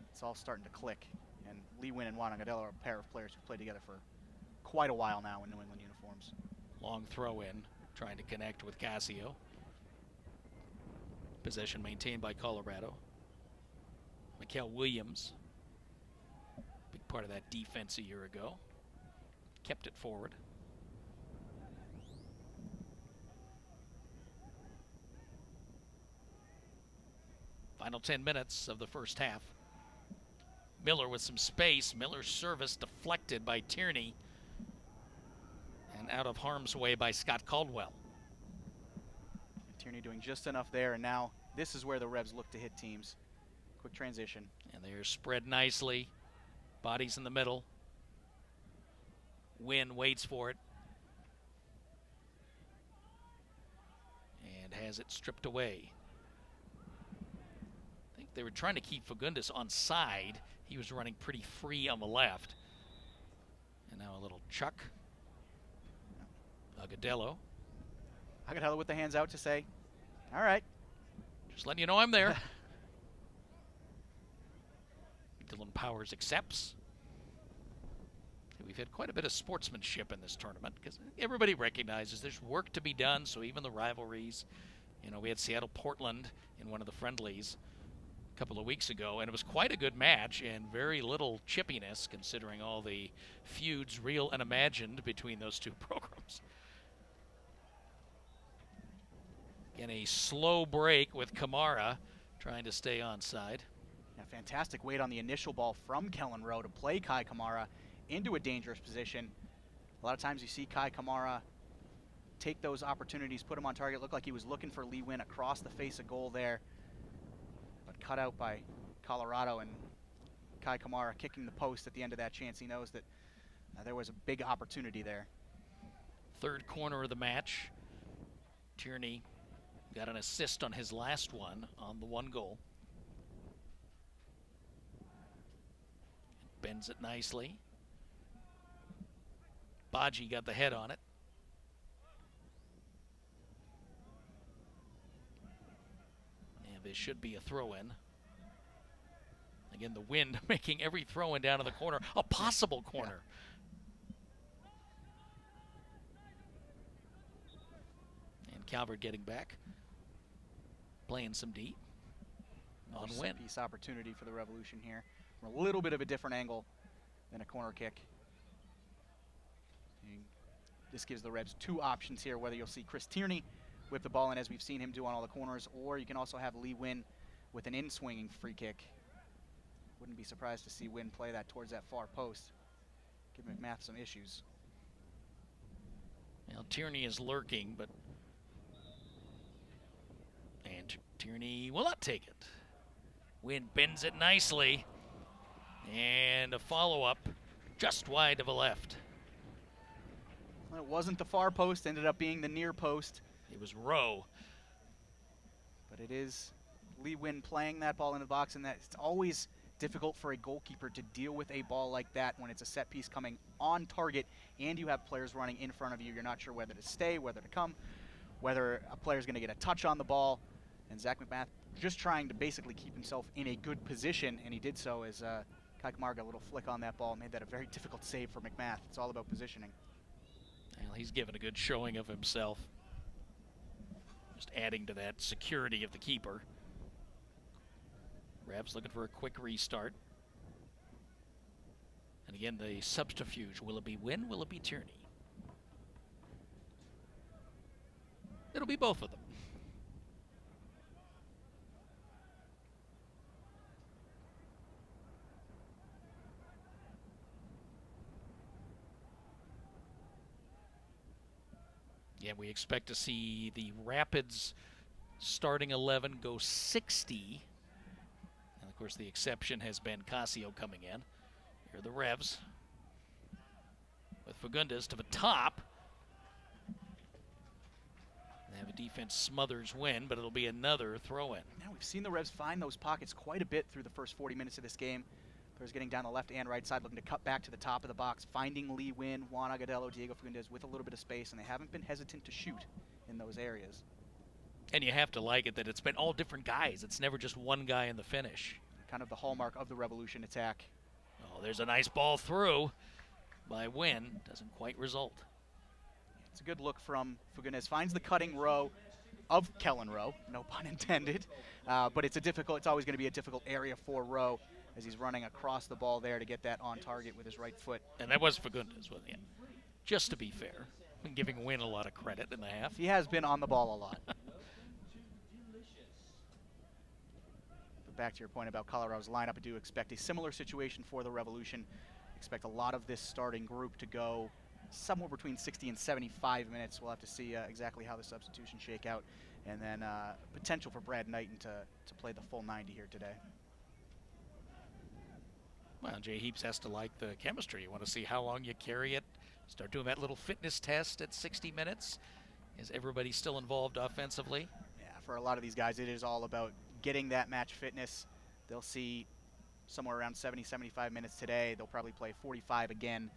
it's all starting to click. And Lee Nguyen and Juan Agudelo are a pair of players who've played together for quite a while now in New England uniforms. Long throw in, trying to connect with Casio. Possession maintained by Colorado. Mikael Williams, big part of that defense a year ago, kept it forward. Final 10 minutes of the first half. Miller with some space. Miller's service deflected by Tierney and out of harm's way by Scott Caldwell. Tierney doing just enough there, and now this is where the Revs look to hit teams. Quick transition. And they're spread nicely. Bodies in the middle. Wynn waits for it. And has it stripped away. I think they were trying to keep Fagundes on side. He was running pretty free on the left. And now a little chuck. Agudelo. Agudelo with the hands out to say, all right. Just letting you know I'm there. Dylan Powers accepts. We've had quite a bit of sportsmanship in this tournament because everybody recognizes there's work to be done, so even the rivalries. You know, we had Seattle-Portland in one of the friendlies a couple of weeks ago, and it was quite a good match and very little chippiness considering all the feuds, real and imagined, between those two programs. Again, a slow break with Kamara trying to stay onside. Yeah, fantastic weight on the initial ball from Kellen Rowe to play Kai Kamara into a dangerous position. A lot of times you see Kai Kamara take those opportunities, put him on target. Looked like he was looking for Lee Wynn across the face of goal there, but cut out by Colorado, and Kai Kamara kicking the post at the end of that chance. He knows that there was a big opportunity there. Third corner of the match. Tierney got an assist on his last one on the one goal. Bends it nicely. Baji got the head on it. And this should be a throw-in. Again, the wind making every throw-in down in the corner a possible corner. Yeah. And Calvert getting back. Playing some deep. On Wynn. Piece opportunity for the Revolution here. From a little bit of a different angle than a corner kick. This gives the Revs two options here, whether you'll see Chris Tierney whip the ball in as we've seen him do on all the corners, or you can also have Lee Wynn with an in-swinging free kick. Wouldn't be surprised to see Wynn play that towards that far post. Give McMath some issues. Well, Tierney is lurking, but... And Tierney will not take it. Wynn bends it nicely. And a follow-up just wide of a left. Well, it wasn't the far post, ended up being the near post. It was Rowe. But it is Lee Wynn playing that ball in the box, and it's always difficult for a goalkeeper to deal with a ball like that when it's a set piece coming on target and you have players running in front of you. You're not sure whether to stay, whether to come, whether a player's going to get a touch on the ball. And Zach McMath just trying to basically keep himself in a good position, and he did so as Kai Kamara got a little flick on that ball, made that a very difficult save for McMath. It's all about positioning. Well, he's given a good showing of himself. Just adding to that security of the keeper. Revs looking for a quick restart. And again, the subterfuge. Will it be Wynn? Will it be Tierney? It'll be both of them. Yeah, we expect to see the Rapids starting 11 go 60. And of course, the exception has been Casio coming in. Here are the Revs with Fagundes to the top. They have a defense smothers Wynn, but it'll be another throw-in. Now we've seen the Revs find those pockets quite a bit through the first 40 minutes of this game. Players getting down the left and right side, looking to cut back to the top of the box, finding Lee Wynn, Juan Agudelo, Diego Fagundes with a little bit of space, and they haven't been hesitant to shoot in those areas. And you have to like it that it's been all different guys. It's never just one guy in the finish. Kind of the hallmark of the Revolution attack. Oh, there's a nice ball through by Wynn. Doesn't quite result. It's a good look from Fagundes. Finds the cutting row of Kellen Rowe, no pun intended. But it's always going to be a difficult area for Rowe as he's running across the ball there to get that on target with his right foot. And that was Fagundes, wasn't it? Just to be fair. I'm giving Wynn a lot of credit in the half. He has been on the ball a lot. back to your point about Colorado's lineup, I do expect a similar situation for the Revolution. Expect a lot of this starting group to go somewhere between 60 and 75 minutes. We'll have to see exactly how the substitutions shake out. And then potential for Brad Knighton to play the full 90 here today. Well, Jay Heaps has to like the chemistry. You want to see how long you carry it. Start doing that little fitness test at 60 minutes. Is everybody still involved offensively? Yeah, for a lot of these guys, it is all about getting that match fitness. They'll see somewhere around 70, 75 minutes today. They'll probably play 45 again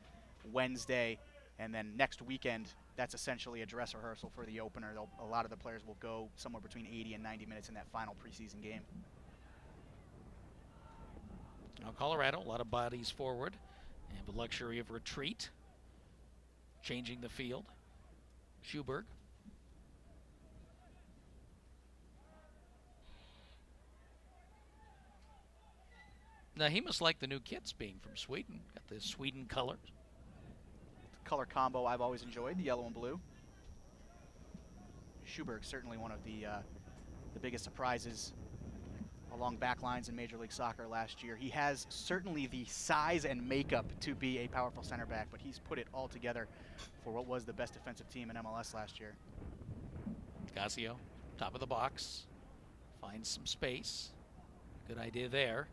Wednesday. And then next weekend, that's essentially a dress rehearsal for the opener. A lot of the players will go somewhere between 80 and 90 minutes in that final preseason game. Now Colorado, a lot of bodies forward and the luxury of retreat. Changing the field. Schuberg. Now he must like the new kits being from Sweden. Got the Sweden colors. Color combo I've always enjoyed, the yellow and blue. Schuberg certainly one of the biggest surprises along back lines in Major League Soccer last year. He has certainly the size and makeup to be a powerful center back, but he's put it all together for what was the best defensive team in MLS last year. Casio, top of the box, finds some space. Good idea there.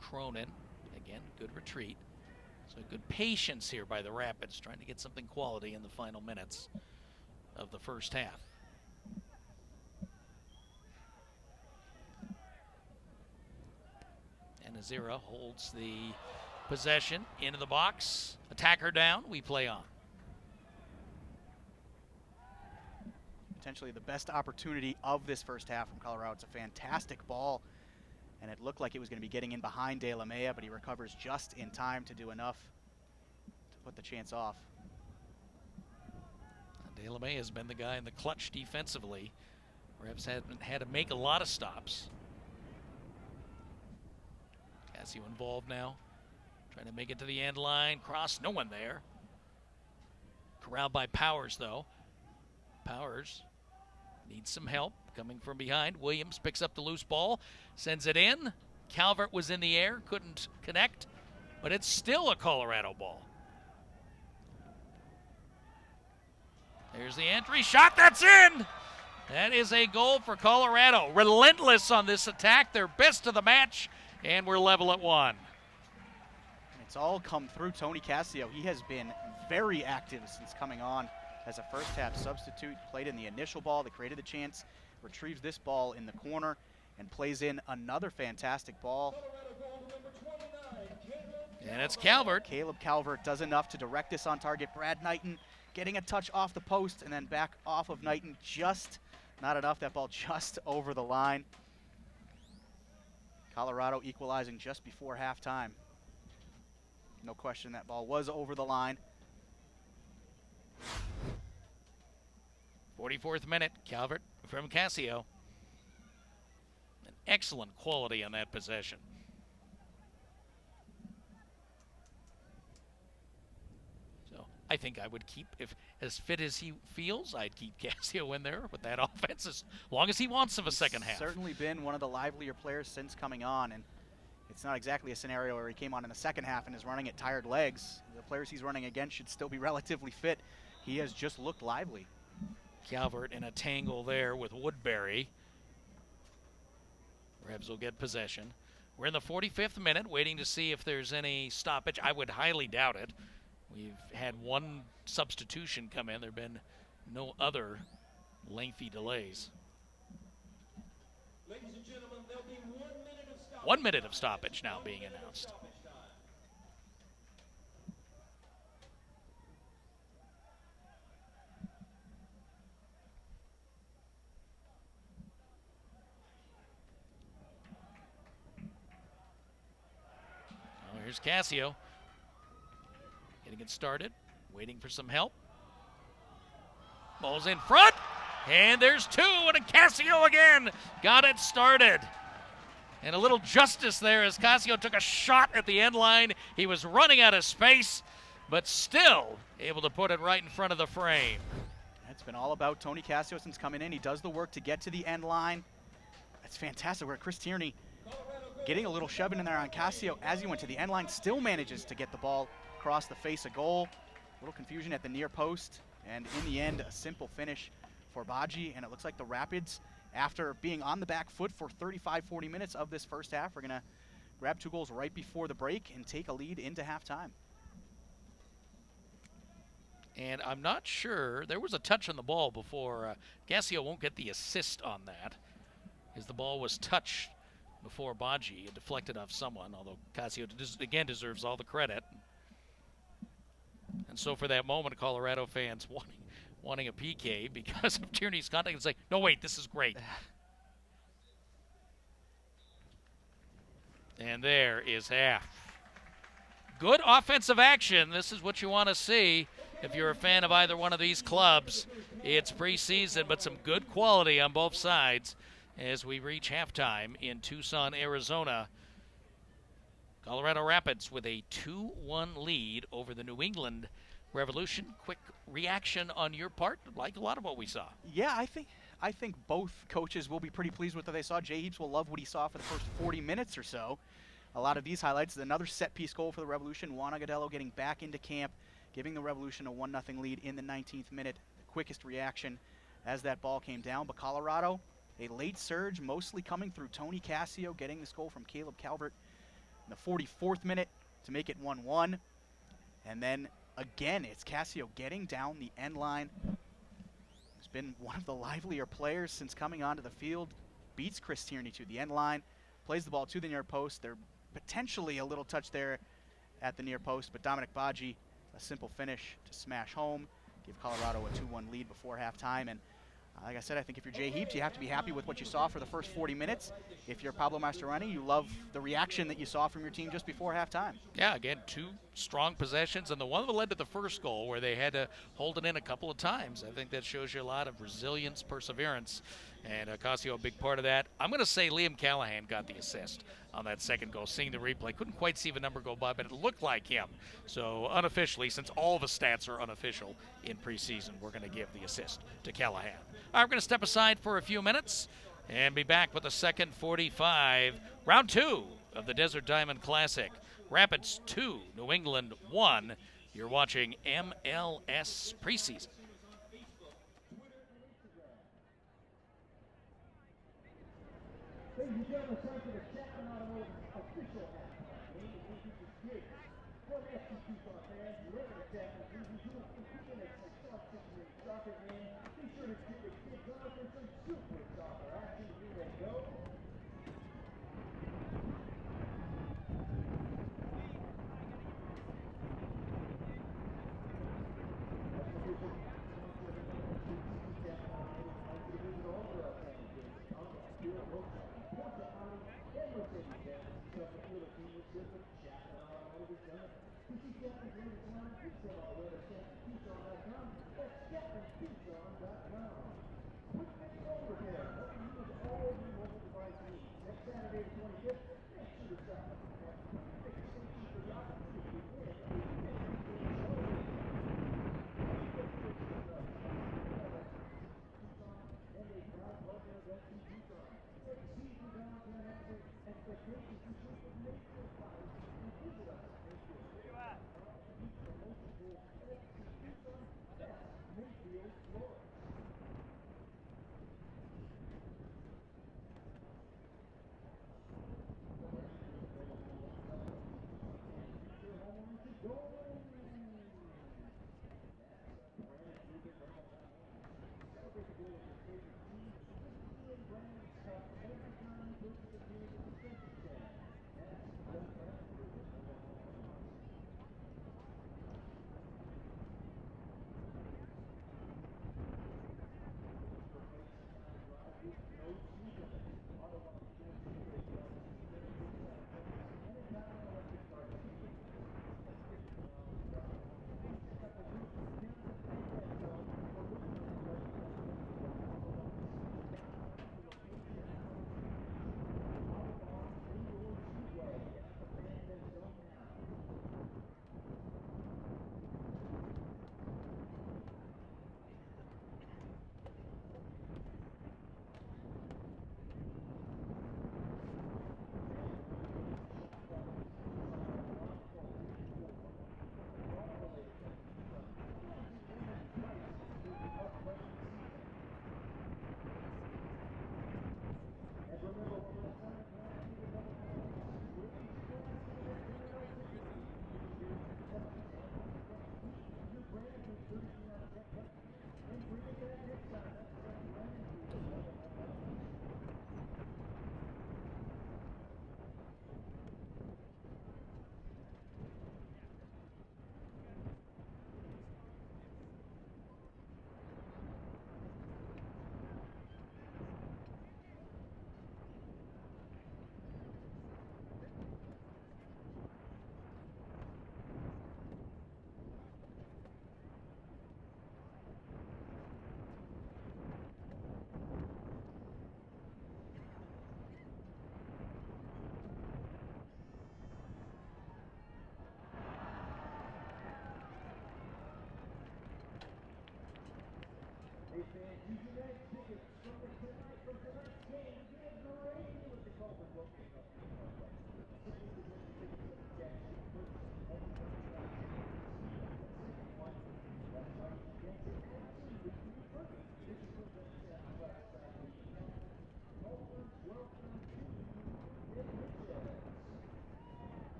Cronin, again, good retreat. So good patience here by the Rapids, trying to get something quality in the final minutes of the first half. And Azira holds the possession into the box. Attacker down, we play on. Potentially the best opportunity of this first half from Colorado. It's a fantastic ball, and it looked like it was going to be getting in behind De La Mea, but he recovers just in time to do enough to put the chance off. De La Mea has been the guy in the clutch defensively. Revs haven't had to make a lot of stops. Casio involved now, trying to make it to the end line. Cross, no one there. Corralled by Powers, though. Powers needs some help coming from behind. Williams picks up the loose ball, sends it in. Calvert was in the air, couldn't connect, but it's still a Colorado ball. There's the entry shot, that's in! That is a goal for Colorado. Relentless on this attack, their best of the match, and we're level at 1. It's all come through Tony Casio. He has been very active since coming on as a first half substitute. Played in the initial ball that created the chance, retrieves this ball in the corner, and plays in another fantastic ball. And it's Calvert. Caleb Calvert does enough to direct this on target. Brad Knighton getting a touch off the post and then back off of Knighton. Just not enough. That ball just over the line. Colorado equalizing just before halftime. No question that ball was over the line. 44th minute, Calvert from Casio. An excellent quality on that possession. So I think I would keep, if as fit as he feels, I'd keep Casio in there with that offense as long as he wants of a second half. Certainly been one of the livelier players since coming on, and it's not exactly a scenario where he came on in the second half and is running at tired legs. The players he's running against should still be relatively fit. He has just looked lively. Calvert in a tangle there with Woodbury. Revs will get possession. We're in the 45th minute, waiting to see if there's any stoppage. I would highly doubt it. We've had one substitution come in. There have been no other lengthy delays. Ladies and gentlemen, there'll be 1 minute of stoppage. 1 minute of stoppage now being announced. Oh, here's Casio. Getting it started, waiting for some help. Ball's in front, and there's two, and a Casio again got it started. And a little justice there as Casio took a shot at the end line. He was running out of space, but still able to put it right in front of the frame. It's been all about Tony Casio since coming in. He does the work to get to the end line. That's fantastic. Where Chris Tierney getting a little shoving in there on Casio as he went to the end line, still manages to get the ball across the face of goal. A little confusion at the near post, and in the end, a simple finish for Baji. And it looks like the Rapids, after being on the back foot for 35-40 minutes of this first half, are going to grab 2 goals right before the break and take a lead into halftime. And I'm not sure, there was a touch on the ball before. Casio won't get the assist on that, as the ball was touched before Baji. It deflected off someone, although Casio, again, deserves all the credit. And so for that moment, Colorado fans wanting a PK because of Tierney's contact, it's like, no, wait, this is great. And there is half. Good offensive action. This is what you want to see if you're a fan of either one of these clubs. It's preseason, but some good quality on both sides as we reach halftime in Tucson, Arizona. Colorado Rapids with a 2-1 lead over the New England Revolution. Quick reaction on your part, like a lot of what we saw. Yeah, I think both coaches will be pretty pleased with what they saw. Jay Heaps will love what he saw for the first 40 minutes or so. A lot of these highlights. Another set-piece goal for the Revolution. Juan Agudelo getting back into camp, giving the Revolution a 1-0 lead in the 19th minute. The quickest reaction as that ball came down. But Colorado, a late surge, mostly coming through Tony Casio, getting this goal from Caleb Calvert in the 44th minute to make it 1-1. And then again, it's Casio getting down the end line. He's been one of the livelier players since coming onto the field. Beats Chris Tierney to the end line, plays the ball to the near post. There potentially a little touch there at the near post, but Dominic Baji, a simple finish to smash home, give Colorado a 2-1 lead before halftime. And like I said, I think if you're Jay Heaps, you have to be happy with what you saw for the first 40 minutes. If you're Pablo Mastroeni, you love the reaction that you saw from your team just before halftime. Yeah, again, 2 strong possessions, and the one that led to the first goal where they had to hold it in a couple of times. I think that shows you a lot of resilience, perseverance, and Casio a big part of that. I'm going to say Liam Callahan got the assist on that second goal. Seeing the replay, couldn't quite see the number go by, but it looked like him. So unofficially, since all the stats are unofficial in preseason, we're going to give the assist to Callahan. All right, we're going to step aside for a few minutes and be back with the second 45, round 2 of the Desert Diamond Classic. Rapids 2, New England 1. You're watching MLS preseason. Ladies and gentlemen, time for the Chapman Automotive official halftime. Ladies and gentlemen, from FC Tucson fans, wherever the Chapman cruises, you will compete in a self-situated soccer game. Be sure to get the kids on for some super soccer action. Here they go. Tucson.com. That's Chapman Tucson.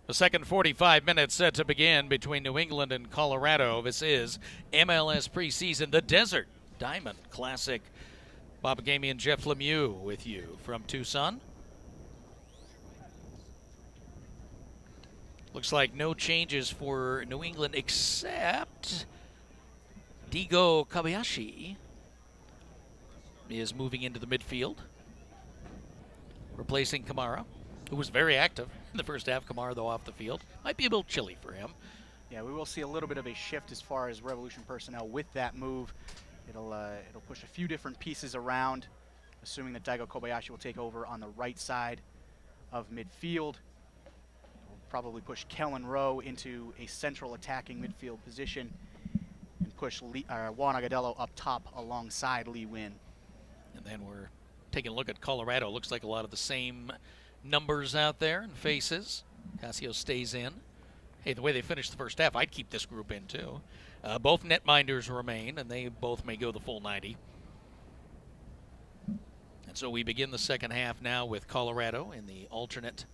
The second 45 minutes set to begin between New England and Colorado. This is MLS preseason, the Desert Diamond Classic. Bob Gamey and Jeff Lemieux with you from Tucson. Looks like no changes for New England except Diego Kobayashi is moving into the midfield, replacing Kamara, who was very active in the first half. Kamara, though, off the field. Might be a little chilly for him. Yeah, we will see a little bit of a shift as far as Revolution personnel with that move. It'll push a few different pieces around, assuming that Daigo Kobayashi will take over on the right side of midfield. We'll probably push Kellen Rowe into a central attacking midfield position and push Juan Agudelo up top alongside Lee Nguyen. And then we're taking a look at Colorado. Looks like a lot of the same numbers out there and faces. Casio stays in. Hey, the way they finished the first half, I'd keep this group in too. Both netminders remain, and they both may go the full 90. And so we begin the second half now with Colorado in the alternate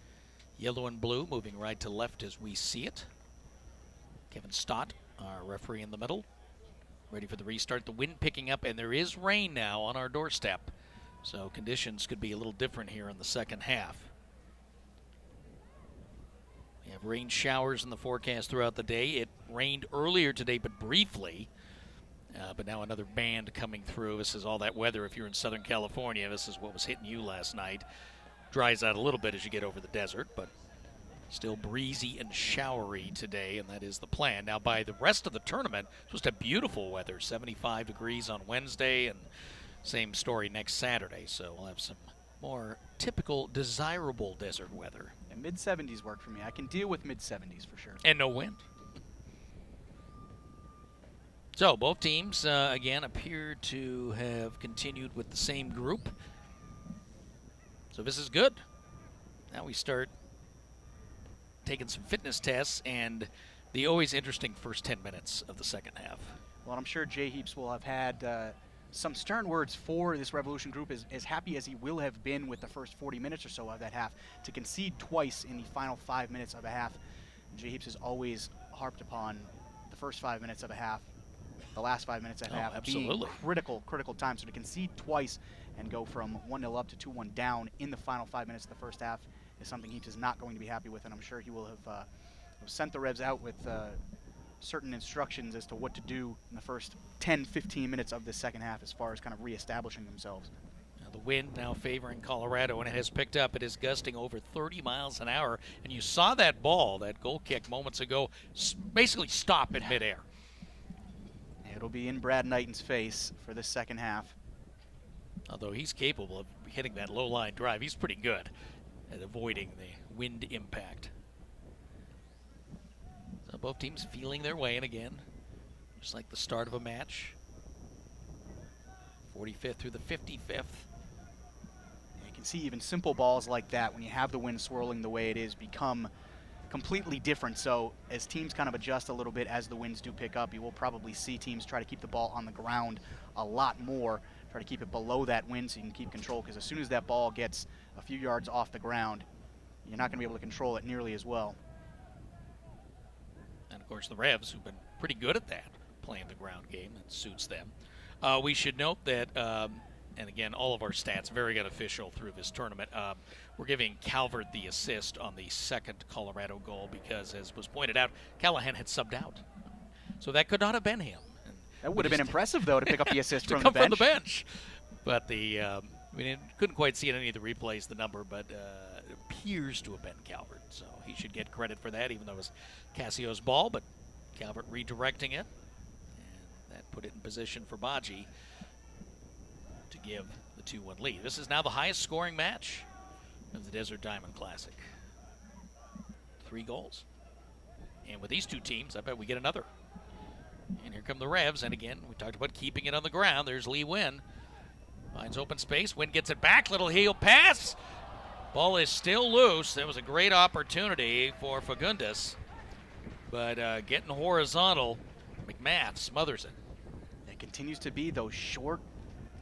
yellow and blue, moving right to left as we see it. Kevin Stott, our referee in the middle, ready for the restart. The wind picking up, and there is rain now on our doorstep. So conditions could be a little different here in the second half. We have rain showers in the forecast throughout the day. It rained earlier today, but briefly. But now another band coming through. This is all that weather. If you're in Southern California, this is what was hitting you last night. Dries out a little bit as you get over the desert, but still breezy and showery today, and that is the plan. Now, by the rest of the tournament, supposed to have beautiful weather, 75 degrees on Wednesday, and same story next Saturday. So we'll have some more typical, desirable desert weather. And mid-70s work for me. I can deal with mid-70s for sure. And no wind. So both teams, again, appear to have continued with the same group. So this is good. Now we start taking some fitness tests and the always interesting first 10 minutes of the second half. Well, I'm sure Jay Heaps will have had some stern words for this Revolution group, as happy as he will have been with the first 40 minutes or so of that half. To concede twice in the final 5 minutes of a half, Jay Heaps has always harped upon the first 5 minutes of a half, the last 5 minutes of a half being critical time. So to concede twice and go from 1-0 up to 2-1 down in the final 5 minutes of the first half is something Heaps is not going to be happy with, and I'm sure he will have sent the Revs out with certain instructions as to what to do in the first 10-15 minutes of the second half as far as kind of reestablishing themselves. Now the wind now favoring Colorado, and it has picked up. It is gusting over 30 miles an hour, and you saw that ball, that goal kick moments ago, basically stop in midair. It'll be in Brad Knighton's face for this second half. Although he's capable of hitting that low-line drive. He's pretty good at avoiding the wind impact. So both teams feeling their way in again, just like the start of a match. 45th through the 55th. You can see even simple balls like that, when you have the wind swirling the way it is, become completely different. So as teams kind of adjust a little bit as the winds do pick up, you will probably see teams try to keep the ball on the ground a lot more, try to keep it below that wind so you can keep control, because as soon as that ball gets a few yards off the ground, you're not going to be able to control it nearly as well. And of course the Revs, who've been pretty good at that, playing the ground game, it suits them. We should note that, and again, all of our stats very unofficial through this tournament. We're giving Calvert the assist on the second Colorado goal because, as was pointed out, Callahan had subbed out. So that could not have been him. And that would have been impressive, though, to pick up the assist from the bench. From the bench. But the, couldn't quite see in any of the replays the number, but it appears to have been Calvert. So he should get credit for that, even though it was Casio's ball, but Calvert redirecting it. And that put it in position for Badji to give the 2-1 lead. This is now the highest scoring match of the Desert Diamond Classic. 3 goals. And with these two teams, I bet we get another. And here come the Revs, and again, we talked about keeping it on the ground. There's Lee Nguyen. Finds open space. Nguyen gets it back. Little heel pass. Ball is still loose. That was a great opportunity for Fagundes. But getting horizontal, McMath smothers it. It continues to be those short,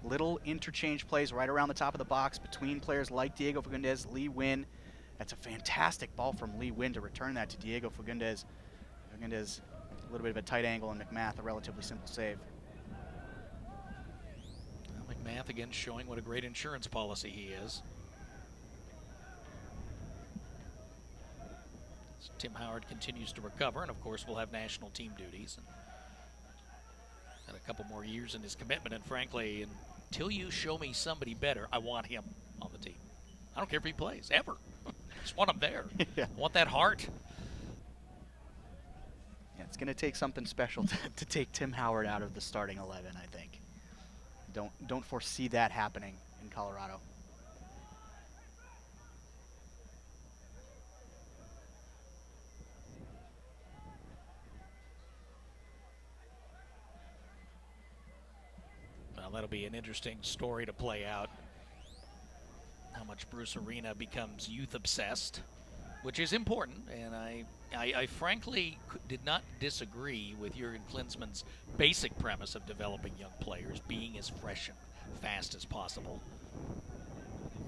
little interchange plays right around the top of the box between players like Diego Fagundes, Lee Nguyen, That's a fantastic ball from Lee Wynn to return that to Diego Fagundes. Fagundes, a little bit of a tight angle, and McMath, a relatively simple save. Well, McMath again showing what a great insurance policy he is. So Tim Howard continues to recover, and of course we'll have national team duties. And a couple more years in his commitment, and frankly, until you show me somebody better, I want him on the team. I don't care if he plays, ever. I just want him there. Yeah. I want that heart. Yeah, it's going to take something special to take Tim Howard out of the starting 11, I think. Don't foresee that happening in Colorado. Well, that'll be an interesting story to play out. How much Bruce Arena becomes youth obsessed, which is important, and I frankly did not disagree with Jurgen Klinsmann's basic premise of developing young players, being as fresh and fast as possible.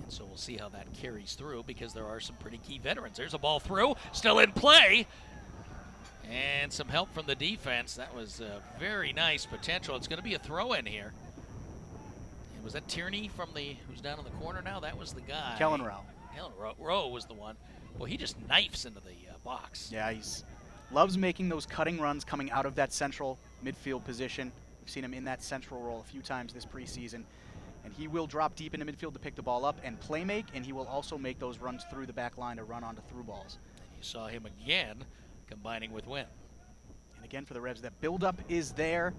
And so we'll see how that carries through, because there are some pretty key veterans. There's a ball through, still in play, and some help from the defense. That was very nice potential. It's going to be a throw in here. And was that Tierney from who's down in the corner now? That was the guy. Kellen Rowe. Kellen Rowe was the one. Well, he just knifes into the box. Yeah, loves making those cutting runs coming out of that central midfield position. We've seen him in that central role a few times this preseason. And he will drop deep into midfield to pick the ball up and play make, and he will also make those runs through the back line to run onto through balls. And you saw him again combining with Wynn. And again, for the Revs, that buildup is there.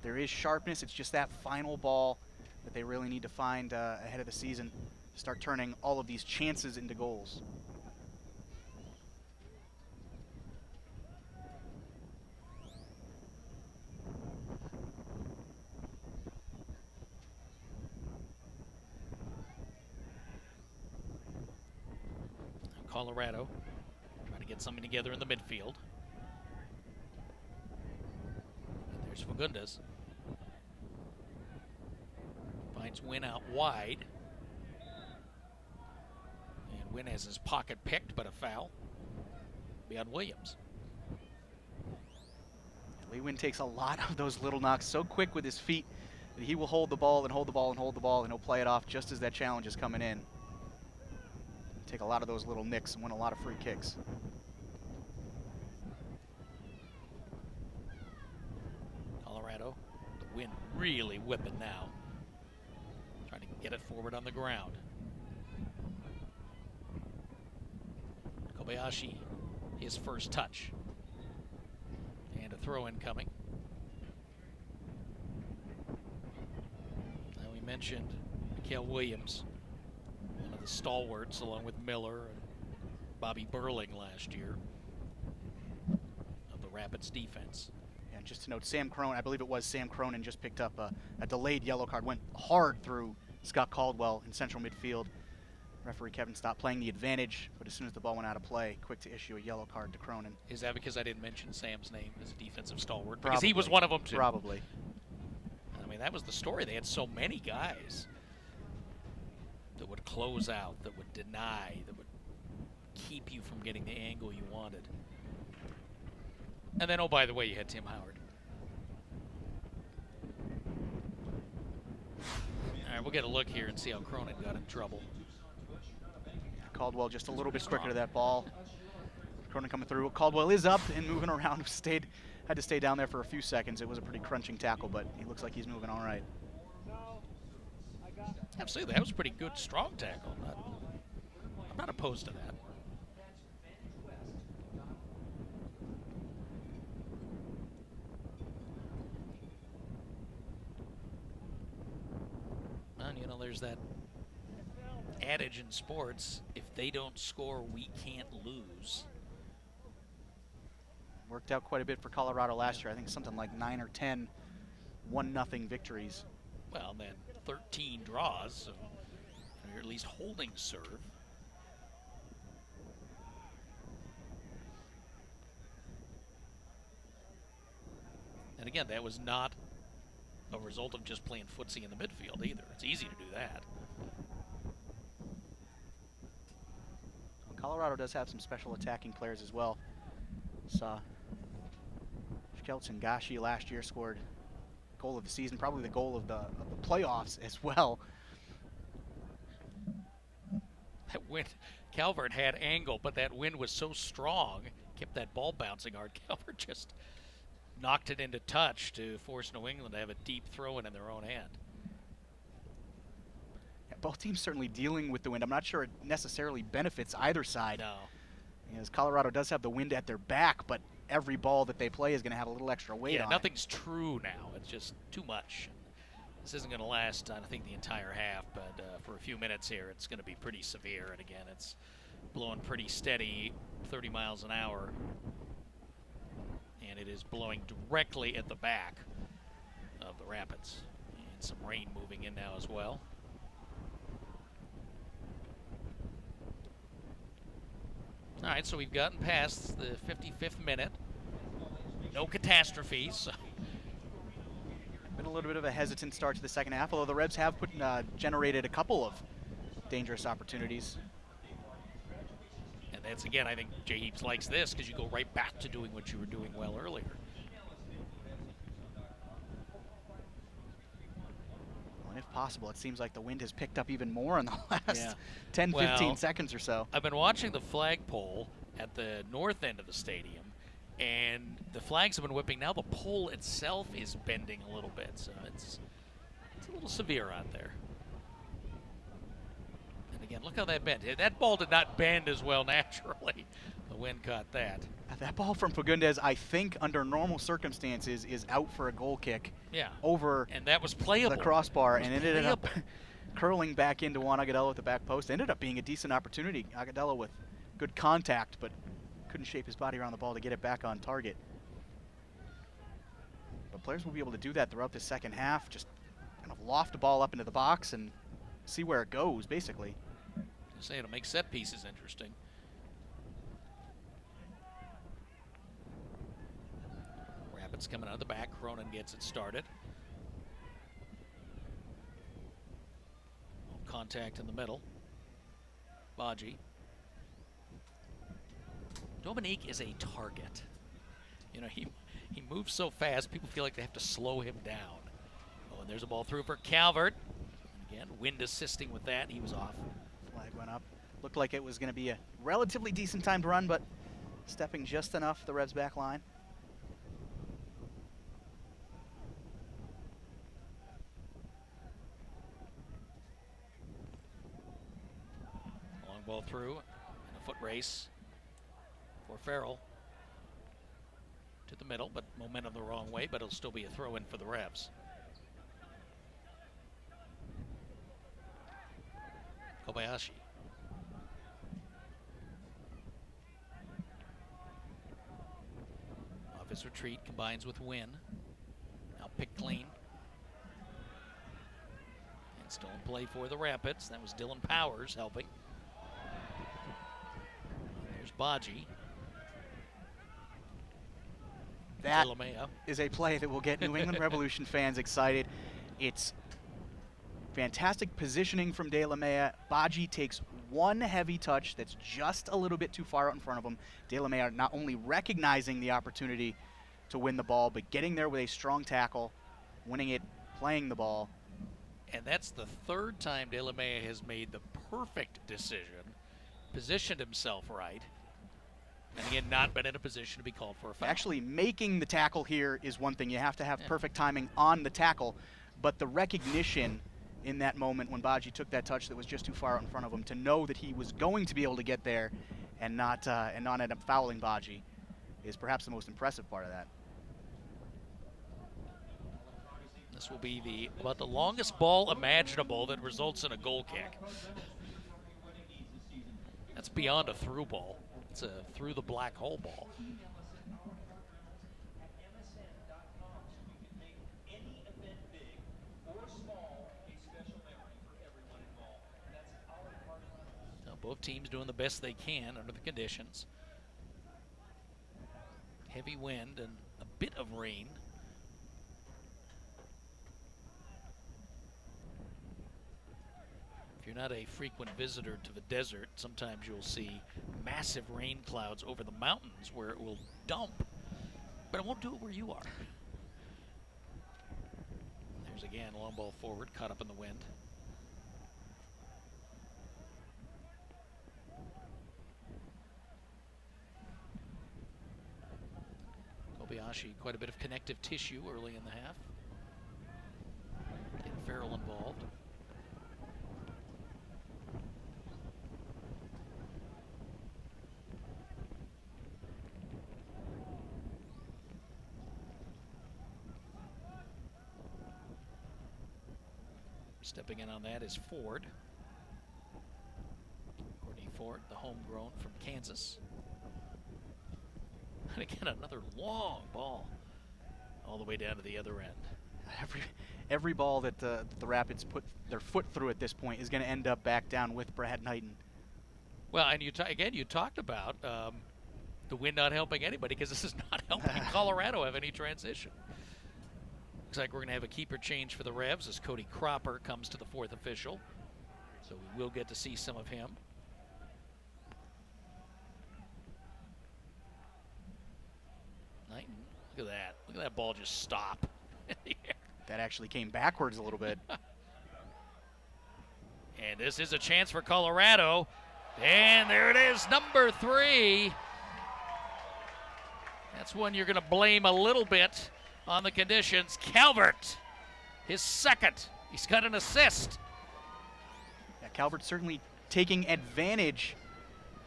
There is sharpness. It's just that final ball that they really need to find ahead of the season to start turning all of these chances into goals. Colorado trying to get something together in the midfield. And there's Fagundes. Finds Wynn out wide. And Wynn has his pocket picked, but a foul beyond Williams. Lee Wynn takes a lot of those little knocks so quick with his feet that he will hold the ball and hold the ball and hold the ball, and he'll play it off just as that challenge is coming in. Take a lot of those little nicks and win a lot of free kicks. Colorado, the Wynn really whipping now. Trying to get it forward on the ground. Kobayashi, his first touch. And a throw in coming. Now we mentioned Mikael Williams, one of the stalwarts along with Miller and Bobby Burling last year of the Rapids defense. And just to note, Sam Cronin, I believe it was Sam Cronin, just picked up a delayed yellow card, went hard through Scott Caldwell in central midfield. Referee Kevin stopped playing the advantage, but as soon as the ball went out of play, quick to issue a yellow card to Cronin. Is that because I didn't mention Sam's name as a defensive stalwart? Because he was one of them too. Probably. I mean, that was the story. They had so many guys that would close out, that would deny, that would keep you from getting the angle you wanted. And then, oh, by the way, you had Tim Howard. All right, we'll get a look here and see how Cronin got in trouble. Caldwell just a little bit quicker to that ball. Cronin coming through. Caldwell is up and moving around. Had to stay down there for a few seconds. It was a pretty crunching tackle, but he looks like he's moving all right. Absolutely, that was a pretty good, strong tackle. I'm not opposed to that. And, you know, there's that adage in sports, if they don't score, we can't lose. Worked out quite a bit for Colorado last year. I think something like 9 or 10 1-0 victories. Well, then 13 draws, so you're at least holding serve. And again, that was not a result of just playing footsie in the midfield either. It's easy to do that. Colorado does have some special attacking players as well. Saw Skelton Gashi last year scored goal of the season, probably the goal of the playoffs as well. That wind, Calvert had angle, but that wind was so strong, kept that ball bouncing hard. Calvert just knocked it into touch to force New England to have a deep throw-in their own end. Yeah, both teams certainly dealing with the wind. I'm not sure it necessarily benefits either side. No. Because Colorado does have the wind at their back, but every ball that they play is going to have a little extra weight on nothing's true now. It's just too much. This isn't going to last, I think, the entire half, but for a few minutes here, it's going to be pretty severe. And again, it's blowing pretty steady, 30 miles an hour. And it is blowing directly at the back of the rapids. And some rain moving in now as well. All right, so we've gotten past the 55th minute. No catastrophes. So. Been a little bit of a hesitant start to the second half, although the Rebs have generated a couple of dangerous opportunities. And that's, again, I think Jay Heaps likes this because you go right back to doing what you were doing well earlier. Well, if possible, it seems like the wind has picked up even more in the last 10, 15 seconds or so. I've been watching the flagpole at the north end of the stadium, and the flags have been whipping. Now the pole itself is bending a little bit, so it's a little severe out there. And again, look how that bent. That ball did not bend as well naturally. The wind caught that. That ball from Fagundes, I think, under normal circumstances, is out for a goal kick. Yeah. Over and that was playable. The crossbar, and it ended up curling back into Juan Agudelo at the back post. Ended up being a decent opportunity. Agudelo with good contact, but couldn't shape his body around the ball to get it back on target. But players will be able to do that throughout the second half. Just kind of loft the ball up into the box and see where it goes, basically. I say it'll make set pieces interesting. Rapids coming out of the back. Cronin gets it started. Contact in the middle. Baji. Dominique is a target. You know, he moves so fast, people feel like they have to slow him down. Oh, and there's a ball through for Calvert. And again, wind assisting with that. He was off. Flag went up. Looked like it was going to be a relatively decent timed run, but stepping just enough the Revs back line. Long ball through, and a foot race for Farrell to the middle, but momentum the wrong way, but it'll still be a throw-in for the Revs. Kobayashi. Off his retreat, combines with Wynn. Now picked clean. And still in play for the Rapids. That was Dylan Powers helping. There's Baji. That is a play that will get New England Revolution fans excited. It's fantastic positioning from De La Mea. Baji takes one heavy touch that's just a little bit too far out in front of him. De La Mea not only recognizing the opportunity to win the ball, but getting there with a strong tackle, winning it, playing the ball. And that's the third time De La Mea has made the perfect decision, positioned himself right, and again, not been in a position to be called for a foul. Actually, making the tackle here is one thing. You have to have perfect timing on the tackle, but the recognition in that moment when Baji took that touch that was just too far out in front of him, to know that he was going to be able to get there and not end up fouling Baji, is perhaps the most impressive part of that. This will be about the longest ball imaginable that results in a goal kick. That's beyond a through ball. It's a through the black hole ball. Now both teams doing the best they can under the conditions. Heavy wind and a bit of rain. If you're not a frequent visitor to the desert, sometimes you'll see massive rain clouds over the mountains where it will dump, but it won't do it where you are. There's again, long ball forward, caught up in the wind. Kobayashi, quite a bit of connective tissue early in the half. Getting Farrell involved. Stepping in on that is Ford. Courtney Ford, the homegrown from Kansas. And again, another long ball all the way down to the other end. Every ball that the Rapids put their foot through at this point is going to end up back down with Brad Knighton. Well, and you talked about the wind not helping anybody, because this is not helping Colorado have any transition. Looks like we're going to have a keeper change for the Revs as Cody Cropper comes to the fourth official. So we will get to see some of him. Knighton, look at that. Look at that ball just stop. That actually came backwards a little bit. And this is a chance for Colorado. And there it is, number 3. That's one you're going to blame a little bit on the conditions. Calvert, his second. He's got an assist. Yeah, Calvert certainly taking advantage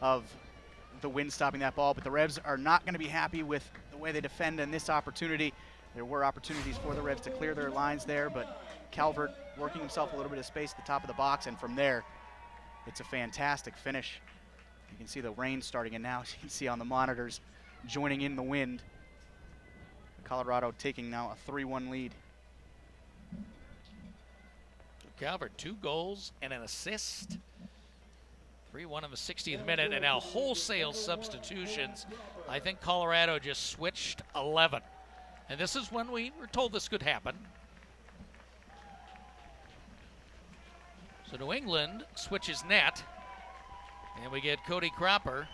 of the wind stopping that ball, but the Revs are not going to be happy with the way they defend in this opportunity. There were opportunities for the Revs to clear their lines there, but Calvert working himself a little bit of space at the top of the box, and from there, it's a fantastic finish. You can see the rain starting, and now you can see on the monitors joining in the wind. Colorado taking now a 3-1 lead. Calvert, 2 goals and an assist. 3-1 in the 60th minute, and now wholesale substitutions. I think Colorado just switched 11. And this is when we were told this could happen. So New England switches net, and we get Cody Cropper,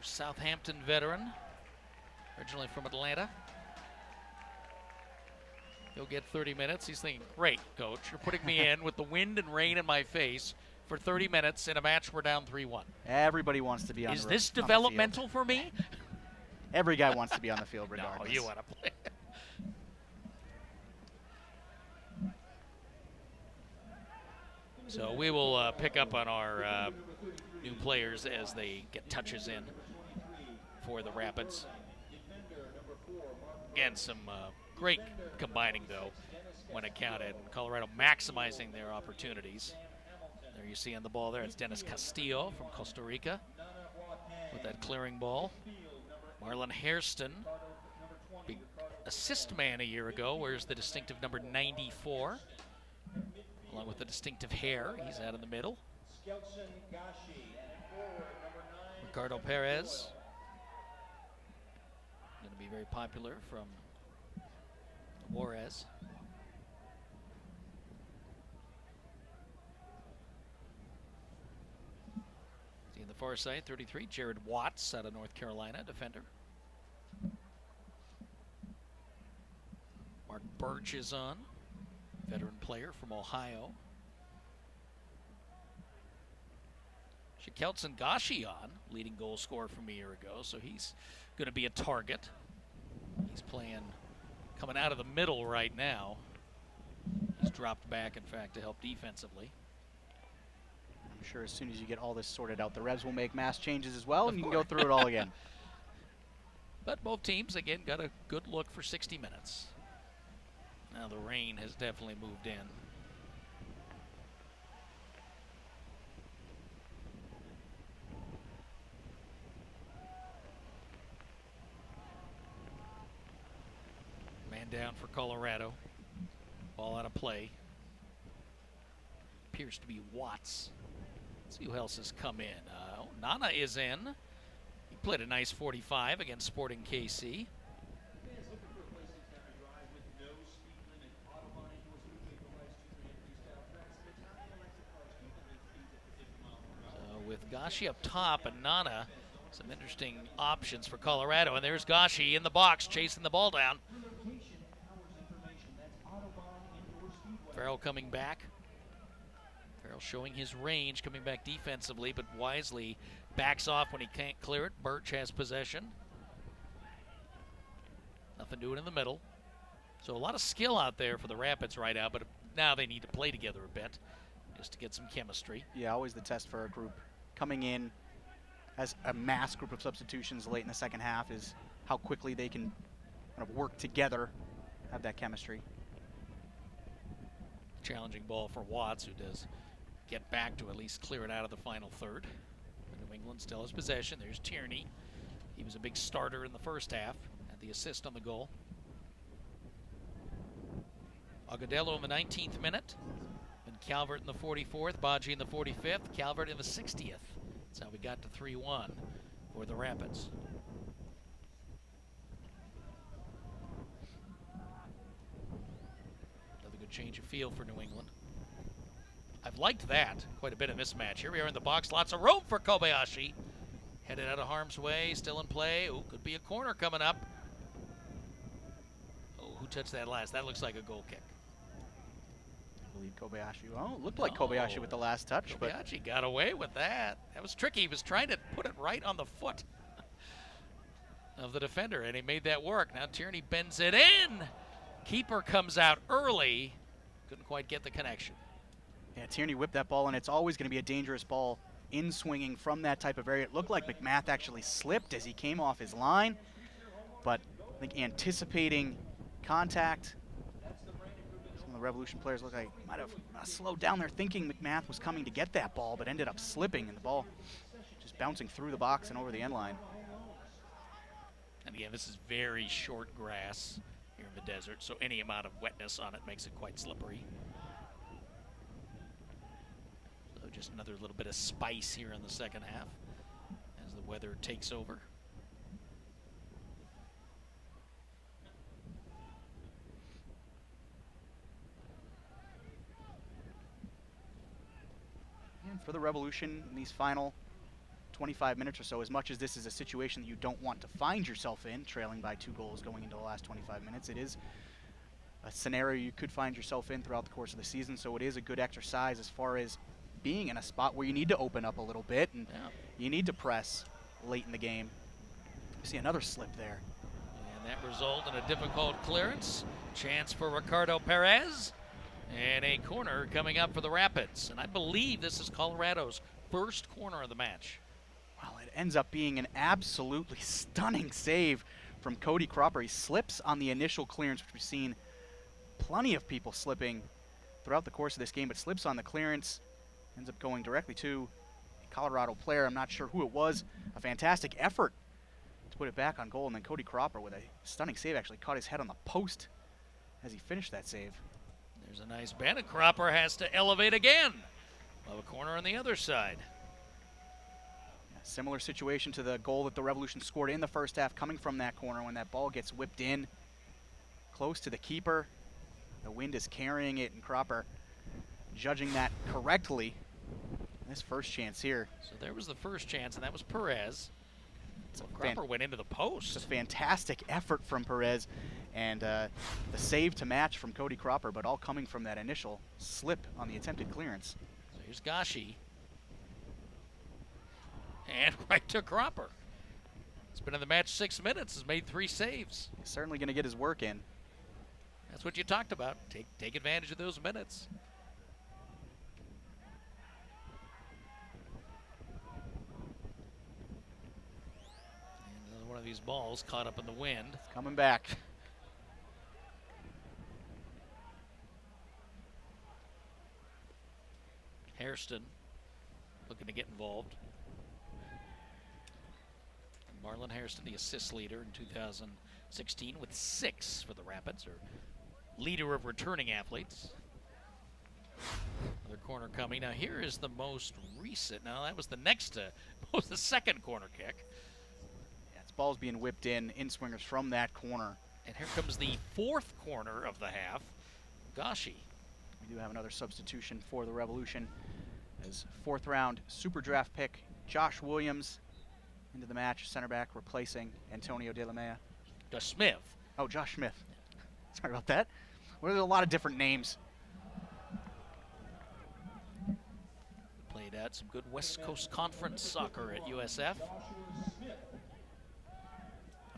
Southampton veteran, originally from Atlanta. He'll get 30 minutes. He's thinking, great, coach, you're putting me in with the wind and rain in my face for 30 minutes in a match we're down 3-1. Everybody wants to be on the field. Is this developmental for me? Every guy wants to be on the field regardless. No, you want to play. So we will pick up on our new players as they get touches in for the Rapids. Again, some great combining, though, when it counted. Colorado maximizing their opportunities. There you see on the ball there, it's Dennis Castillo from Costa Rica with that clearing ball. Marlon Hairston, big assist man a year ago, wears the distinctive number 94, along with the distinctive hair. He's out in the middle. Ricardo Perez, going to be very popular from Juarez. See in the far side, 33, Jared Watts out of North Carolina, defender. Mark Birch is on, veteran player from Ohio. Shakeltson Gashi on, leading goal scorer from a year ago, so he's going to be a target. He's playing, coming out of the middle right now. He's dropped back, in fact, to help defensively. I'm sure as soon as you get all this sorted out, the Revs will make mass changes as well, and you can go through it all again. But both teams, again, got a good look for 60 minutes. Now the rain has definitely moved in. Man down for Colorado. Ball out of play. Appears to be Watts. Let's see who else has come in. Nana is in. He played a nice 45 against Sporting KC. Gashi up top and Nana. Some interesting options for Colorado. And there's Gashi in the box chasing the ball down. Farrell coming back. Farrell showing his range, coming back defensively, but wisely backs off when he can't clear it. Birch has possession. Nothing doing in the middle. So a lot of skill out there for the Rapids right now, but now they need to play together a bit just to get some chemistry. Yeah, always the test for a group coming in as a mass group of substitutions late in the second half is how quickly they can kind of work together, have that chemistry. Challenging ball for Watts, who does get back to at least clear it out of the final third. New England still has possession. There's Tierney. He was a big starter in the first half, had the assist on the goal. Agudelo in the 19th minute, and Calvert in the 44th, Baji in the 45th, Calvert in the 60th. That's how we got to 3-1 for the Rapids. Another good change of feel for New England. I've liked that quite a bit in this match. Here we are in the box, lots of room for Kobayashi. Headed out of harm's way, still in play. Oh, could be a corner coming up. Oh, who touched that last? That looks like a goal kick. I believe Kobayashi. Oh, it looked like Kobayashi with the last touch. Kobayashi got away with that. That was tricky. He was trying to put it right on the foot of the defender, and he made that work. Now Tierney bends it in. Keeper comes out early. Couldn't quite get the connection. Yeah, Tierney whipped that ball, and it's always going to be a dangerous ball in swinging from that type of area. It looked like McMath actually slipped as he came off his line, but I think anticipating contact, some of the Revolution players look like might have slowed down there thinking McMath was coming to get that ball, but ended up slipping, and the ball just bouncing through the box and over the end line. And again, this is very short grass here in the desert, so any amount of wetness on it makes it quite slippery. Just another little bit of spice here in the second half as the weather takes over. And for the Revolution in these final 25 minutes or so, as much as this is a situation that you don't want to find yourself in, trailing by 2 goals going into the last 25 minutes, it is a scenario you could find yourself in throughout the course of the season, so it is a good exercise as far as being in a spot where you need to open up a little bit and you need to press late in the game. You see another slip there. And that resulted in a difficult clearance. Chance for Ricardo Perez. And a corner coming up for the Rapids. And I believe this is Colorado's first corner of the match. Well, it ends up being an absolutely stunning save from Cody Cropper. He slips on the initial clearance, which we've seen plenty of people slipping throughout the course of this game, but slips on the clearance. Ends up going directly to a Colorado player. I'm not sure who it was. A fantastic effort to put it back on goal. And then Cody Cropper with a stunning save actually caught his head on the post as he finished that save. There's a nice bend, and Cropper has to elevate again. We'll have a corner on the other side. Yeah, similar situation to the goal that the Revolution scored in the first half, coming from that corner when that ball gets whipped in close to the keeper. The wind is carrying it, and Cropper judging that correctly. This first chance here. So there was the first chance, and that was Perez. So Cropper went into the post. It's a fantastic effort from Perez, and the save to match from Cody Cropper, but all coming from that initial slip on the attempted clearance. So here's Gashi. And right to Cropper. He's been in the match 6 minutes, has made 3 saves. He's certainly going to get his work in. That's what you talked about. Take advantage of those minutes. One of these balls caught up in the wind. It's coming back. Hairston looking to get involved. And Marlon Hairston, the assist leader in 2016 with 6 for the Rapids, or leader of returning athletes. Another corner coming. Now here is the most recent. Now that was the next, the second corner kick. Ball's being whipped in swingers from that corner. And here comes the 4th corner of the half. Gashi. We do have another substitution for the Revolution as 4th round super draft pick Josh Williams into the match, center back, replacing Antonio De La Mea. Smith. Oh, Josh Smith. Sorry about that. Well, there's a lot of different names. Played at some good West Coast Conference soccer at USF. One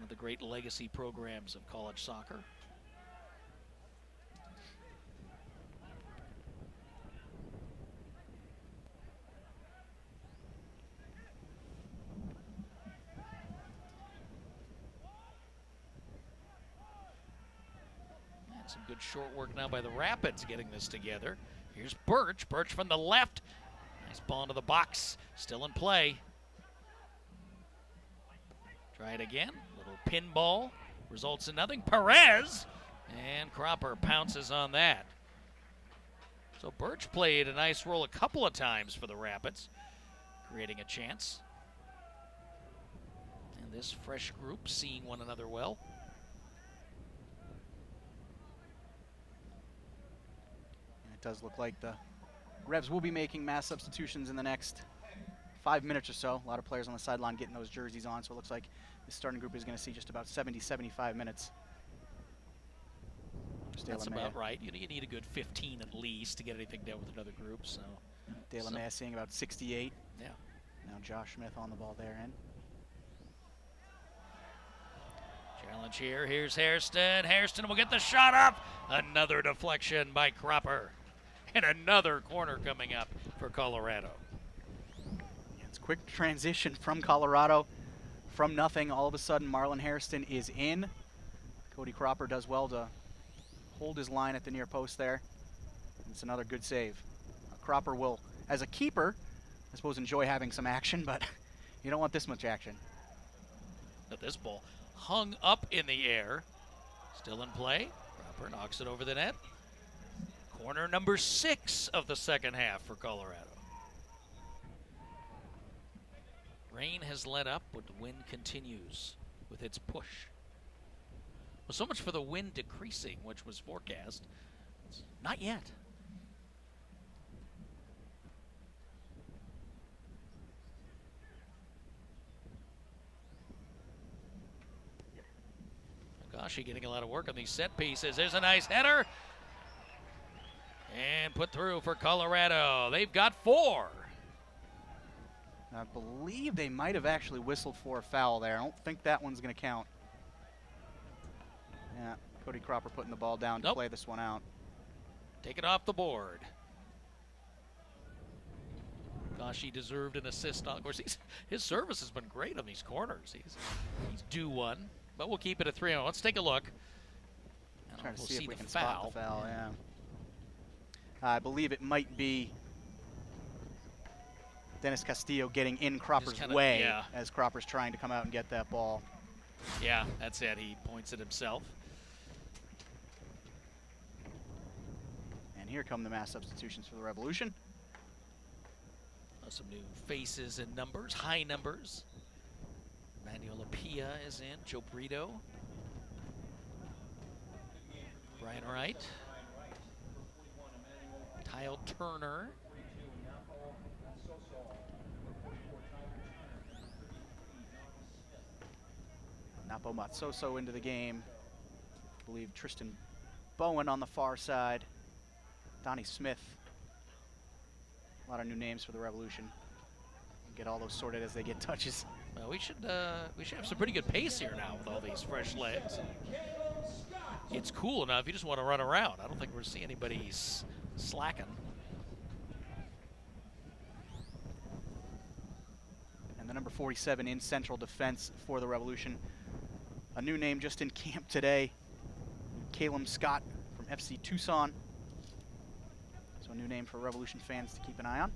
of the great legacy programs of college soccer. And some good short work now by the Rapids getting this together. Here's Birch. Birch from the left. Nice ball into the box. Still in play. Try it again. Little pinball. Results in nothing. Perez. And Cropper pounces on that. So Birch played a nice role a couple of times for the Rapids, creating a chance. And this fresh group seeing one another well. And it does look like the Revs will be making mass substitutions in the next 5 minutes or so. A lot of players on the sideline getting those jerseys on, so it looks like this starting group is going to see just about 70, 75 minutes. That's about right. You need a good 15 at least to get anything done with another group. So De La Mea seeing about 68. Yeah. Now Josh Smith on the ball there, and challenge here. Here's Hairston. Hairston will get the shot up. Another deflection by Cropper. And another corner coming up for Colorado. It's a quick transition from Colorado. From nothing, all of a sudden Marlon Hairston is in. Cody Cropper does well to hold his line at the near post there. It's another good save. Cropper will, as a keeper, I suppose enjoy having some action, but you don't want this much action. But this ball hung up in the air. Still in play. Cropper knocks it over the net. Corner number 6 of the second half for Colorado. Rain has let up, but the wind continues with its push. Well, so much for the wind decreasing, which was forecast. Not yet. Nagashi getting a lot of work on these set pieces. There's a nice header. And put through for Colorado. They've got 4. I believe they might have actually whistled for a foul there. I don't think that one's going to count. Yeah, Cody Cropper putting the ball down to play this one out. Take it off the board. Gosh, he deserved an assist. Of course, his service has been great on these corners. He's due one, but we'll keep it at 3-0. Let's take a look. Trying to we'll see if we can spot the foul, yeah. I believe it might be Dennis Castillo getting in Cropper's way as Cropper's trying to come out and get that ball. Yeah, that's it. He points it himself. And here come the mass substitutions for the Revolution. Some new faces and numbers, high numbers. Manuel Apia is in. Joe Brito. Brian Wright. Kyle Turner. Napo Matsoso into the game. I believe Tristan Bowen on the far side. Donnie Smith. A lot of new names for the Revolution. Get all those sorted as they get touches. Well, we should have some pretty good pace here now with all these fresh legs. It's cool enough. You just want to run around. I don't think we're seeing anybody slacking. And the number 47 in central defense for the Revolution. A new name just in camp today. Caleb Scott from FC Tucson. So a new name for Revolution fans to keep an eye on.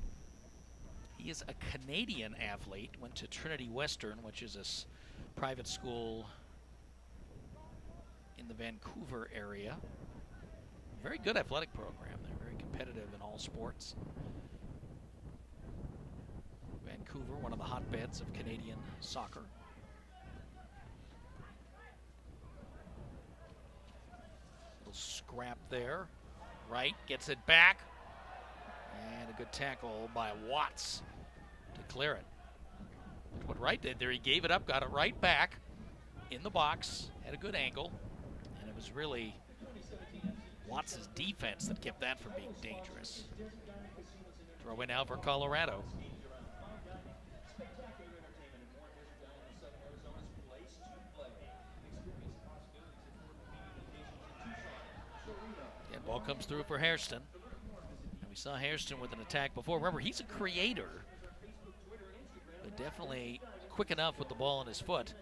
He is a Canadian athlete, went to Trinity Western, which is a private school in the Vancouver area. Very good athletic program. They're very competitive in all sports. Vancouver, one of the hotbeds of Canadian soccer. Little scrap there. Wright gets it back. And a good tackle by Watts to clear it. Went right there. He gave it up, got it right back in the box, had a good angle, and it was really Watts' defense that kept that from being dangerous. Throw in now for Colorado. And ball comes through for Hairston. And we saw Hairston with an attack before. Remember, he's a creator, but definitely quick enough with the ball in his foot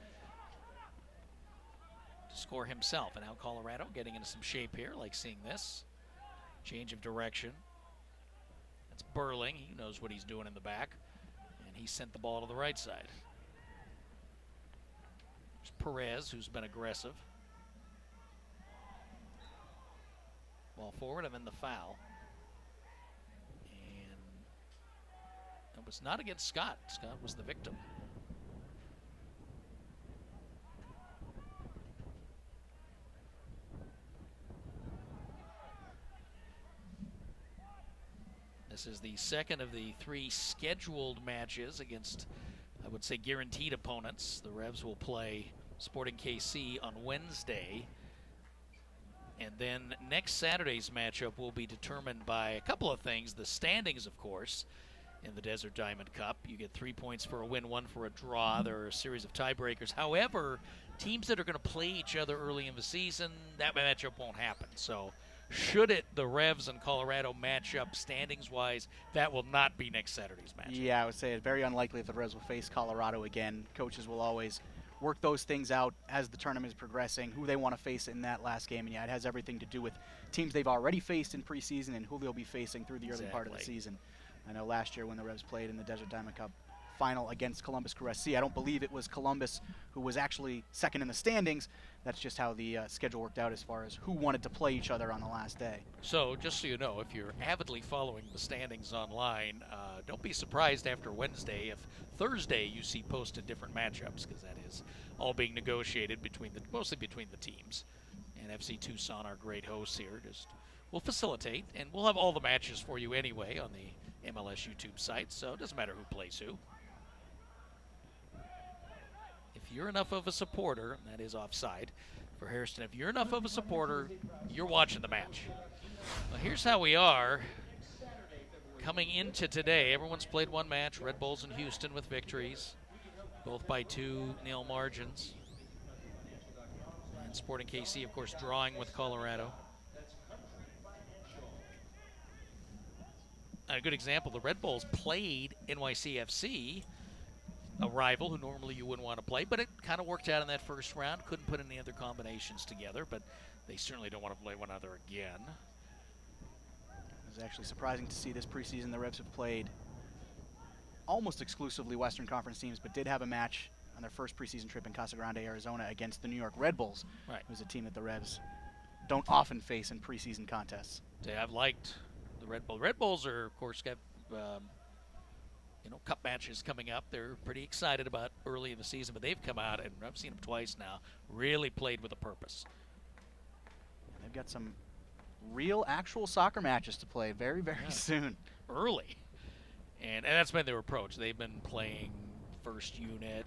to score himself. And now Colorado getting into some shape here, like seeing this. Change of direction. That's Burling. He knows what he's doing in the back. And he sent the ball to the right side. There's Perez, who's been aggressive. Ball forward and then the foul. And it was not against Scott. Scott was the victim. This is the second of the 3 scheduled matches against, I would say, guaranteed opponents. The Revs will play Sporting KC on Wednesday. And then next Saturday's matchup will be determined by a couple of things. The standings, of course, in the Desert Diamond Cup. You get 3 points for a win, 1 for a draw. There are a series of tiebreakers. However, teams that are going to play each other early in the season, that matchup won't happen. So should the Revs and Colorado match up standings-wise, that will not be next Saturday's match. Yeah, I would say it's very unlikely if the Revs will face Colorado again. Coaches will always work those things out as the tournament is progressing, who they want to face in that last game. And yeah, it has everything to do with teams they've already faced in preseason and who they'll be facing through the early part of the season. I know last year when the Revs played in the Desert Diamond Cup final against Columbus Crew SC, I don't believe it was Columbus who was actually second in the standings. That's just how the schedule worked out as far as who wanted to play each other on the last day. So just so you know, if you're avidly following the standings online, don't be surprised after Wednesday if Thursday you see posted different matchups, because that is all being negotiated mostly between the teams. And FC Tucson, our great hosts here, will facilitate, and we'll have all the matches for you anyway on the MLS YouTube site, so it doesn't matter who plays who. If you're enough of a supporter, and that is offside for Hairston, if you're enough of a supporter, you're watching the match. Well, here's how we are coming into today. Everyone's played one match, Red Bulls and Houston with victories, both by 2-0 margins. And Sporting KC, of course, drawing with Colorado. A good example, the Red Bulls played NYCFC, a rival who normally you wouldn't want to play, but it kind of worked out in that first round. Couldn't put any other combinations together, but they certainly don't want to play one another again. It was actually surprising to see this preseason. The Revs have played almost exclusively Western Conference teams, but did have a match on their first preseason trip in Casa Grande, Arizona against the New York Red Bulls, who's a team that the Revs don't often face in preseason contests. I've liked the Red Bulls. Red Bulls are, of course, got cup matches coming up. They're pretty excited about early in the season, but they've come out, and I've seen them twice now, really played with a purpose. They've got some real, actual soccer matches to play very, very soon. Early. And that's been their approach. They've been playing first unit,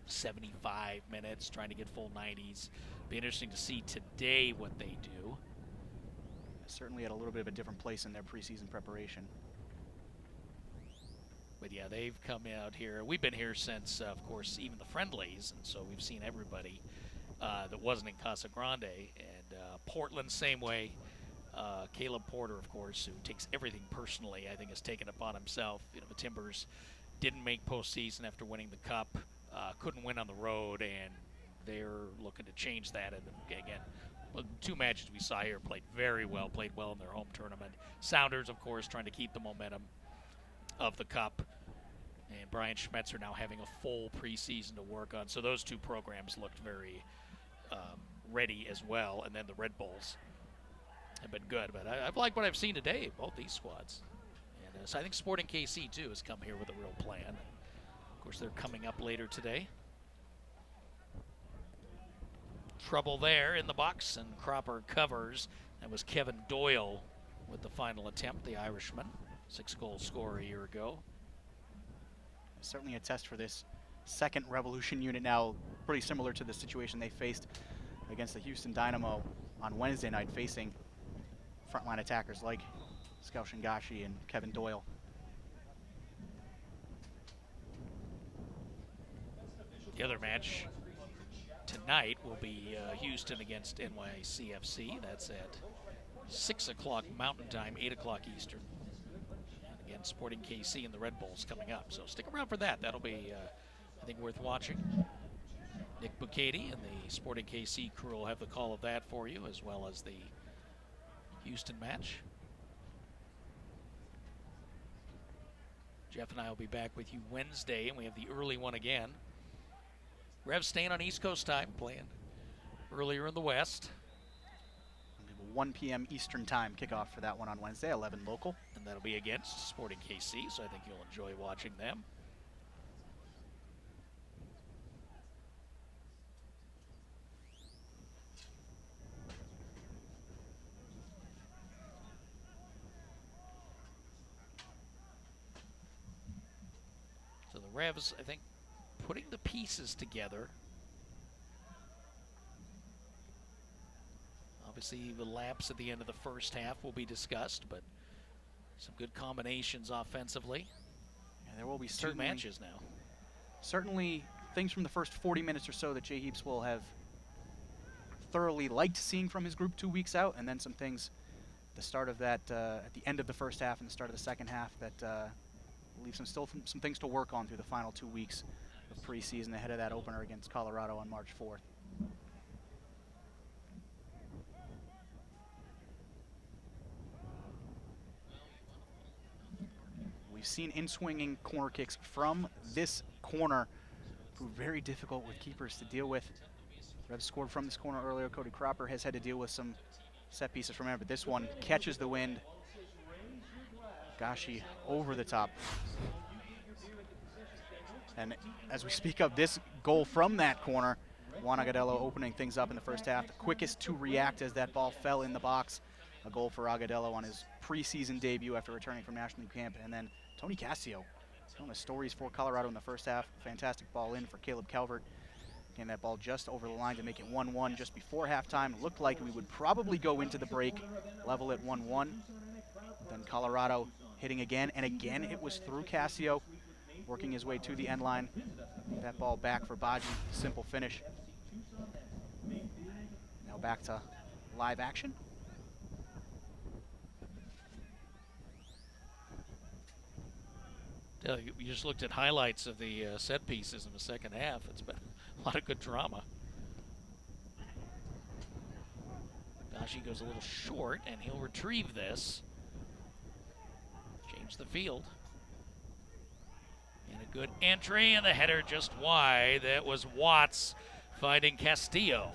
75 minutes, trying to get full 90s. Be interesting to see today what they do. Certainly at a little bit of a different place in their preseason preparation. But yeah, they've come out here. We've been here since, of course, even the friendlies, and so we've seen everybody that wasn't in Casa Grande. And Portland, same way. Caleb Porter, of course, who takes everything personally, I think has taken it upon himself. The Timbers didn't make postseason after winning the Cup, couldn't win on the road, and they're looking to change that. And again, the 2 matches we saw here played very well, played well in their home tournament. Sounders, of course, trying to keep the momentum of the Cup, and Brian Schmetzer now having a full preseason to work on. So those 2 programs looked very ready as well, and then the Red Bulls have been good. But I've liked what I've seen today, both these squads. And so I think Sporting KC, too, has come here with a real plan. And of course, they're coming up later today. Trouble there in the box, and Cropper covers. That was Kevin Doyle with the final attempt, the Irishman. 6-goal scorer a year ago. Certainly a test for this second Revolution unit now, pretty similar to the situation they faced against the Houston Dynamo on Wednesday night, facing frontline attackers like Scout Shingashi and Kevin Doyle. The other match tonight will be Houston against NYCFC. That's at 6 o'clock Mountain Time, 8 o'clock Eastern. And again, Sporting KC and the Red Bulls coming up. So stick around for that. That'll be, I think, worth watching. Nick Bucati and the Sporting KC crew will have the call of that for you, as well as the Houston match. Jeff and I will be back with you Wednesday, and we have the early one again. Revs staying on East Coast time, playing earlier in the West. 1 p.m. Eastern time kickoff for that one on Wednesday, 11 local. And that'll be against Sporting KC, so I think you'll enjoy watching them. So the Revs, I think, putting the pieces together. Obviously, the laps at the end of the first half will be discussed, but some good combinations offensively. And there will be Two matches now. Certainly things from the first 40 minutes or so that Jay Heaps will have thoroughly liked seeing from his group 2 weeks out, and then some things at the start of that, at the end of the first half and the start of the second half that leave some things to work on through the final 2 weeks of preseason ahead of that opener against Colorado on March 4th. We've seen in-swinging corner kicks from this corner prove very difficult with keepers to deal with. Revs scored from this corner earlier. Cody Cropper has had to deal with some set pieces from there, but this one catches the wind. Gashi over the top. And as we speak of this goal from that corner, Juan Agudelo opening things up in the first half. The quickest to react as that ball fell in the box. A goal for Agudelo on his preseason debut after returning from National League camp. And then Tony Cassio telling the stories for Colorado in the first half. Fantastic ball in for Caleb Calvert. Getting that ball just over the line to make it 1-1 just before halftime. It looked like we would probably go into the break level at 1-1. Then Colorado hitting again, and again it was through Cassio, working his way to the end line. That ball back for Baji, simple finish. Now back to live action. You just looked at highlights of the set pieces in the second half. It's been a lot of good drama. Gashi goes a little short, and he'll retrieve this. Change the field. And a good entry, and the header just wide. That was Watts finding Castillo.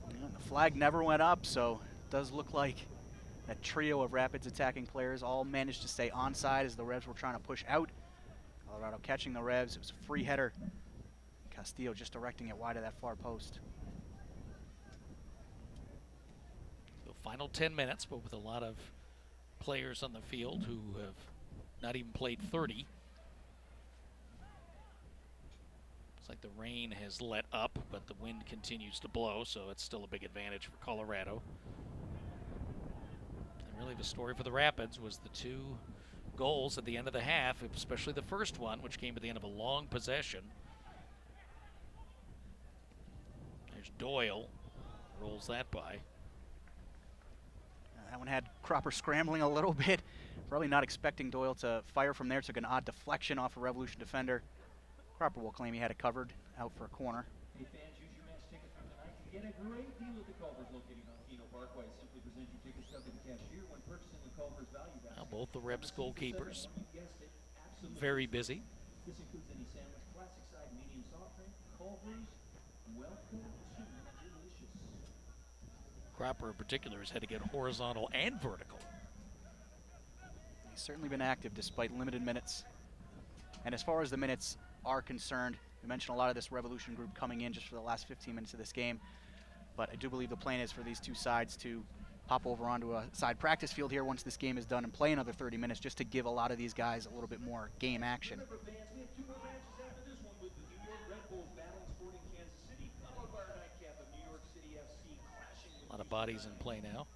And the flag never went up, so it does look like that trio of Rapids attacking players all managed to stay onside as the Revs were trying to push out. Colorado catching the Revs. It was a free header. Castillo just directing it wide of that far post. The final 10 minutes, but with a lot of players on the field who have not even played 30. It's like the rain has let up, but the wind continues to blow, so it's still a big advantage for Colorado. And really the story for the Rapids was the two goals at the end of the half, especially the first one, which came at the end of a long possession. There's Doyle, rolls that by. That one had Cropper scrambling a little bit. Probably not expecting Doyle to fire from there. Took an odd deflection off a Revolution defender. Cropper will claim he had it covered out for a corner. Hey fans, use your match ticket from tonight to get a great deal at the Culver's located on Keno Parkway. Simply present your ticket stub to the cashier when purchasing the Culver's value basket. Now both the Rebs goalkeepers very busy. This includes any sandwich, classic side, medium soft drink, Culver's. Welcome to delicious. Cropper in particular has had to get horizontal and vertical. He's certainly been active despite limited minutes. And as far as the minutes are concerned, we mentioned a lot of this Revolution group coming in just for the last 15 minutes of this game. But I do believe the plan is for these two sides to pop over onto a side practice field here once this game is done and play another 30 minutes just to give a lot of these guys a little bit more game action. of bodies in play now.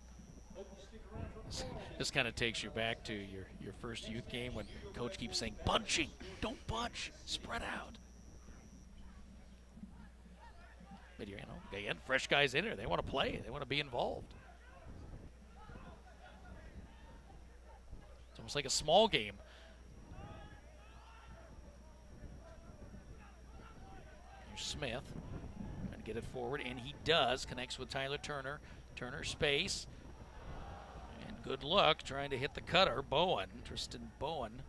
This kind of takes you back to your first youth game when coach keeps saying, bunching, don't bunch, spread out. But you know, again, fresh guys in there, they want to play, they want to be involved. It's almost like a small game. Here's Smith, trying to get it forward, and he does, connects with Tyler Turner. Turner space. And good luck trying to hit the cutter, Bowen, Tristan Bowen.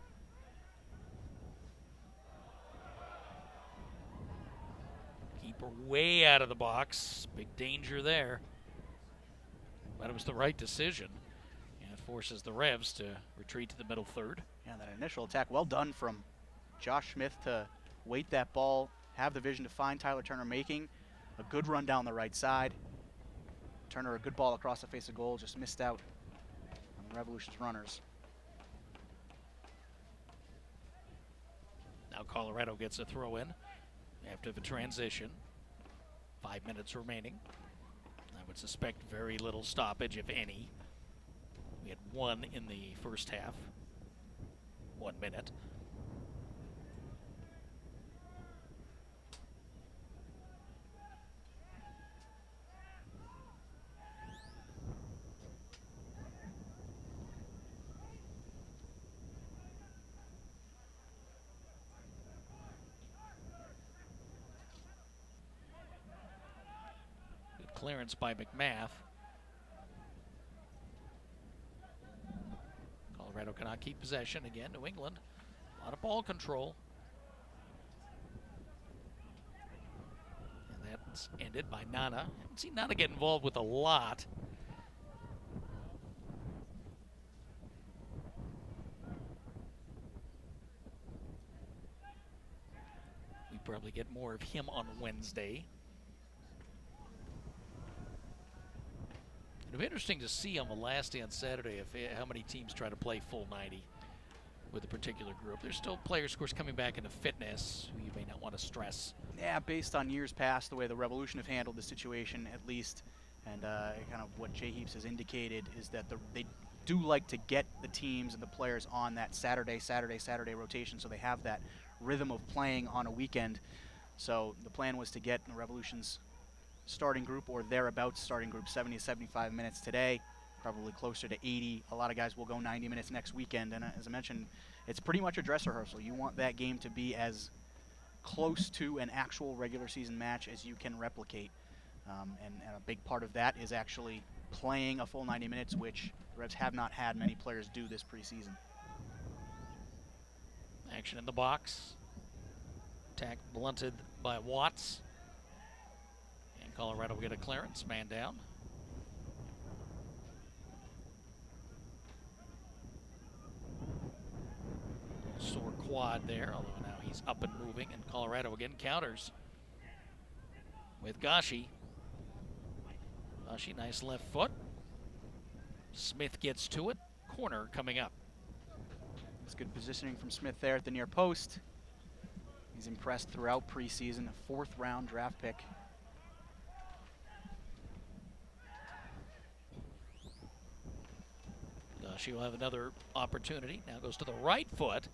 Keeper way out of the box, big danger there. But it was the right decision. And it forces the Revs to retreat to the middle third. Yeah, that initial attack, well done from Josh Smith to wait that ball, have the vision to find Tyler Turner, making a good run down the right side. Turner, a good ball across the face of goal, just missed out on the Revolution's runners. Now Colorado gets a throw in after the transition. 5 minutes remaining. I would suspect very little stoppage, if any. We had one in the first half. 1 minute. Good clearance by McMath. Colorado cannot keep possession. Again, New England, a lot of ball control. And that's ended by Nana. Haven't seen Nana get involved with a lot. We probably get more of him on Wednesday. It'll be interesting to see on the last day on Saturday how many teams try to play full 90 with a particular group. There's still players, of course, coming back into fitness who you may not want to stress. Yeah, based on years past, the way the Revolution have handled the situation, at least, and kind of what Jay Heaps has indicated is that they do like to get the teams and the players on that Saturday rotation, so they have that rhythm of playing on a weekend. So the plan was to get the Revolution's starting group or thereabouts starting group 70 to 75 minutes today, probably closer to 80. A lot of guys will go 90 minutes next weekend, and as I mentioned, it's pretty much a dress rehearsal. You want that game to be as close to an actual regular season match as you can replicate, and a big part of that is actually playing a full 90 minutes, which the Revs have not had many players do this preseason. Action in the box. Attack blunted by Watts. And Colorado will get a clearance, man down. Sore quad there, although now he's up and moving, and Colorado again counters with Gashi. Gashi, nice left foot. Smith gets to it. Corner coming up. It's good positioning from Smith there at the near post. He's impressed throughout preseason, a 4th round draft pick. She will have another opportunity. Now goes to the right foot.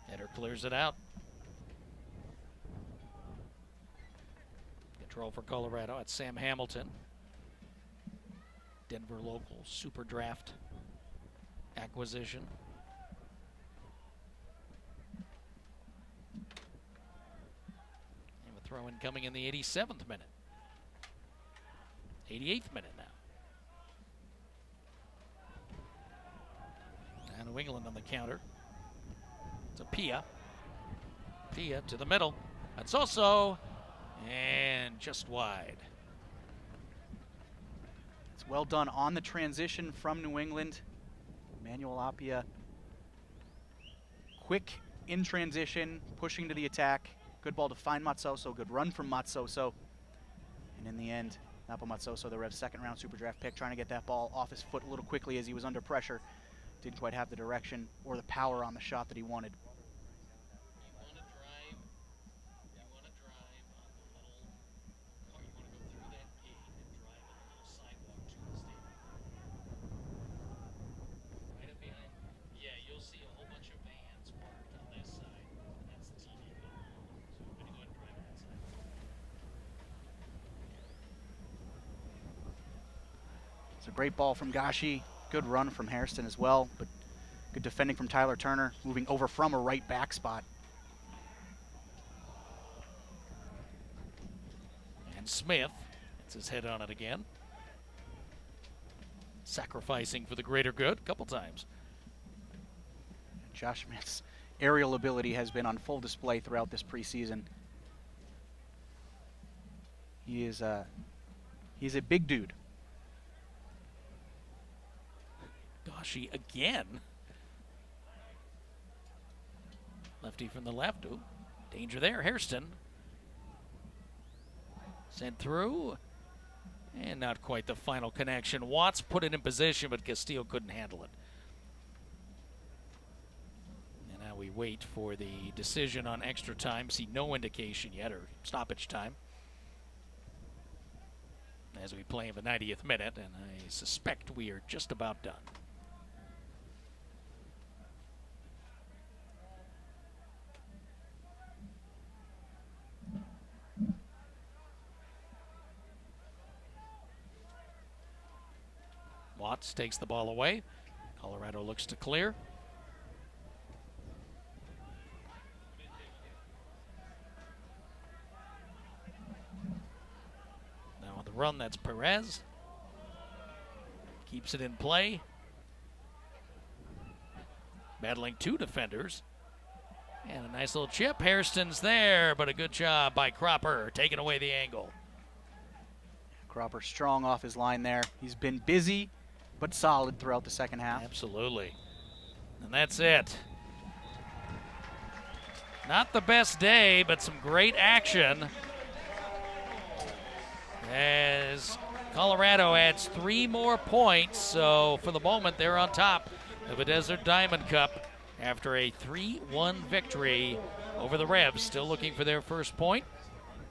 Header clears it out. Control for Colorado at Sam Hamilton. Denver local super draft acquisition. And a throw in coming in the 87th minute. 88th minute now. And New England on the counter. It's a Pia. Pia to the middle. That's also, and just wide. It's well done on the transition from New England. Emmanuel Apia, quick in transition, pushing to the attack. Good ball to find Matsoso. Good run from Matsoso. And in the end, Napo Matsoso, the Revs' 2nd round super draft pick, trying to get that ball off his foot a little quickly as he was under pressure. Didn't quite have the direction or the power on the shot that he wanted. It's a great ball from Gashi. Good run from Hairston as well, but good defending from Tyler Turner, moving over from a right back spot. And Smith gets his head on it again. Sacrificing for the greater good a couple times. Josh Smith's aerial ability has been on full display throughout this preseason. He's a big dude. Gashi again. Lefty from the left. Ooh, danger there. Hairston. Sent through. And not quite the final connection. Watts put it in position, but Castillo couldn't handle it. And now we wait for the decision on extra time. See no indication yet, or stoppage time, as we play in the 90th minute, and I suspect we are just about done. Watts takes the ball away. Colorado looks to clear. Now on the run, that's Perez. Keeps it in play. Battling two defenders. And a nice little chip. Hairston's there, but a good job by Cropper, taking away the angle. Cropper strong off his line there. He's been busy, but solid throughout the second half. Absolutely. And that's it. Not the best day, but some great action as Colorado adds 3 more points. So for the moment, they're on top of the Desert Diamond Cup after a 3-1 victory over the Rebs. Still looking for their first point.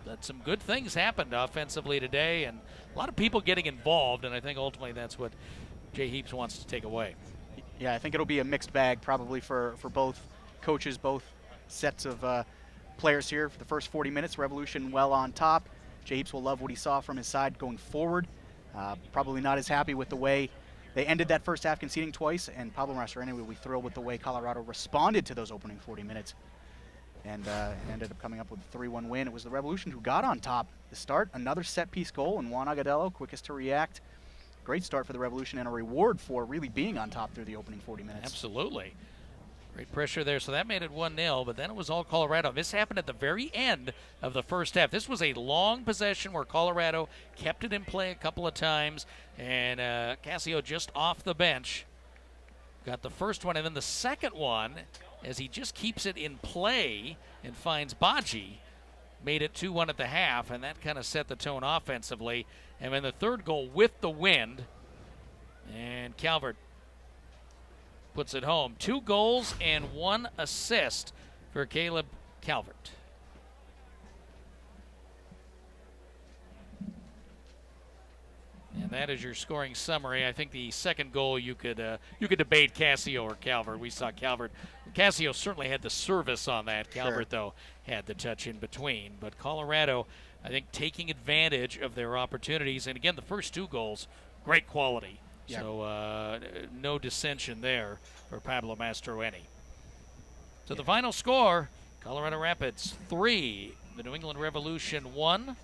But some good things happened offensively today, and a lot of people getting involved, and I think ultimately that's what Jay Heaps wants to take away. Yeah, I think it'll be a mixed bag probably for both coaches, both sets of players here. For the first 40 minutes, Revolution well on top. Jay Heaps will love what he saw from his side going forward. Probably not as happy with the way they ended that first half, conceding twice, and Pablo Mastroeni will be thrilled with the way Colorado responded to those opening 40 minutes and ended up coming up with a 3-1 win. It was the Revolution who got on top to start. Another set-piece goal, and Juan Agudelo, quickest to react. Great start for the Revolution and a reward for really being on top through the opening 40 minutes. Absolutely. Great pressure there. So that made it 1-0, but then it was all Colorado. This happened at the very end of the first half. This was a long possession where Colorado kept it in play a couple of times, and Castillo just off the bench got the first one, and then the second one, as he just keeps it in play and finds Baji, made it 2-1 at the half, and that kind of set the tone offensively. And then the third goal with the wind, and Calvert puts it home. 2 goals and 1 assist for Caleb Calvert. And that is your scoring summary. I think the second goal you could debate Castillo or Calvert. We saw Calvert. Castillo certainly had the service on that. Calvert, though, had the touch in between. But Colorado, I think, taking advantage of their opportunities. And again, the first 2 goals, great quality. Yep. So no dissension there for Pablo Mastroeni. So the final score, Colorado Rapids 3, the New England Revolution 1.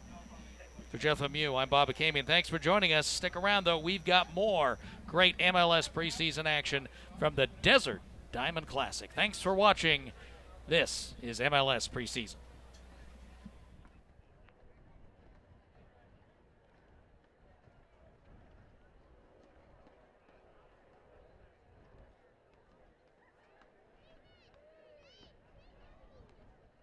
For Jeff Lemieux, I'm Bob Akamian. Thanks for joining us. Stick around, though. We've got more great MLS preseason action from the Desert Diamond Classic. Thanks for watching. This is MLS Preseason.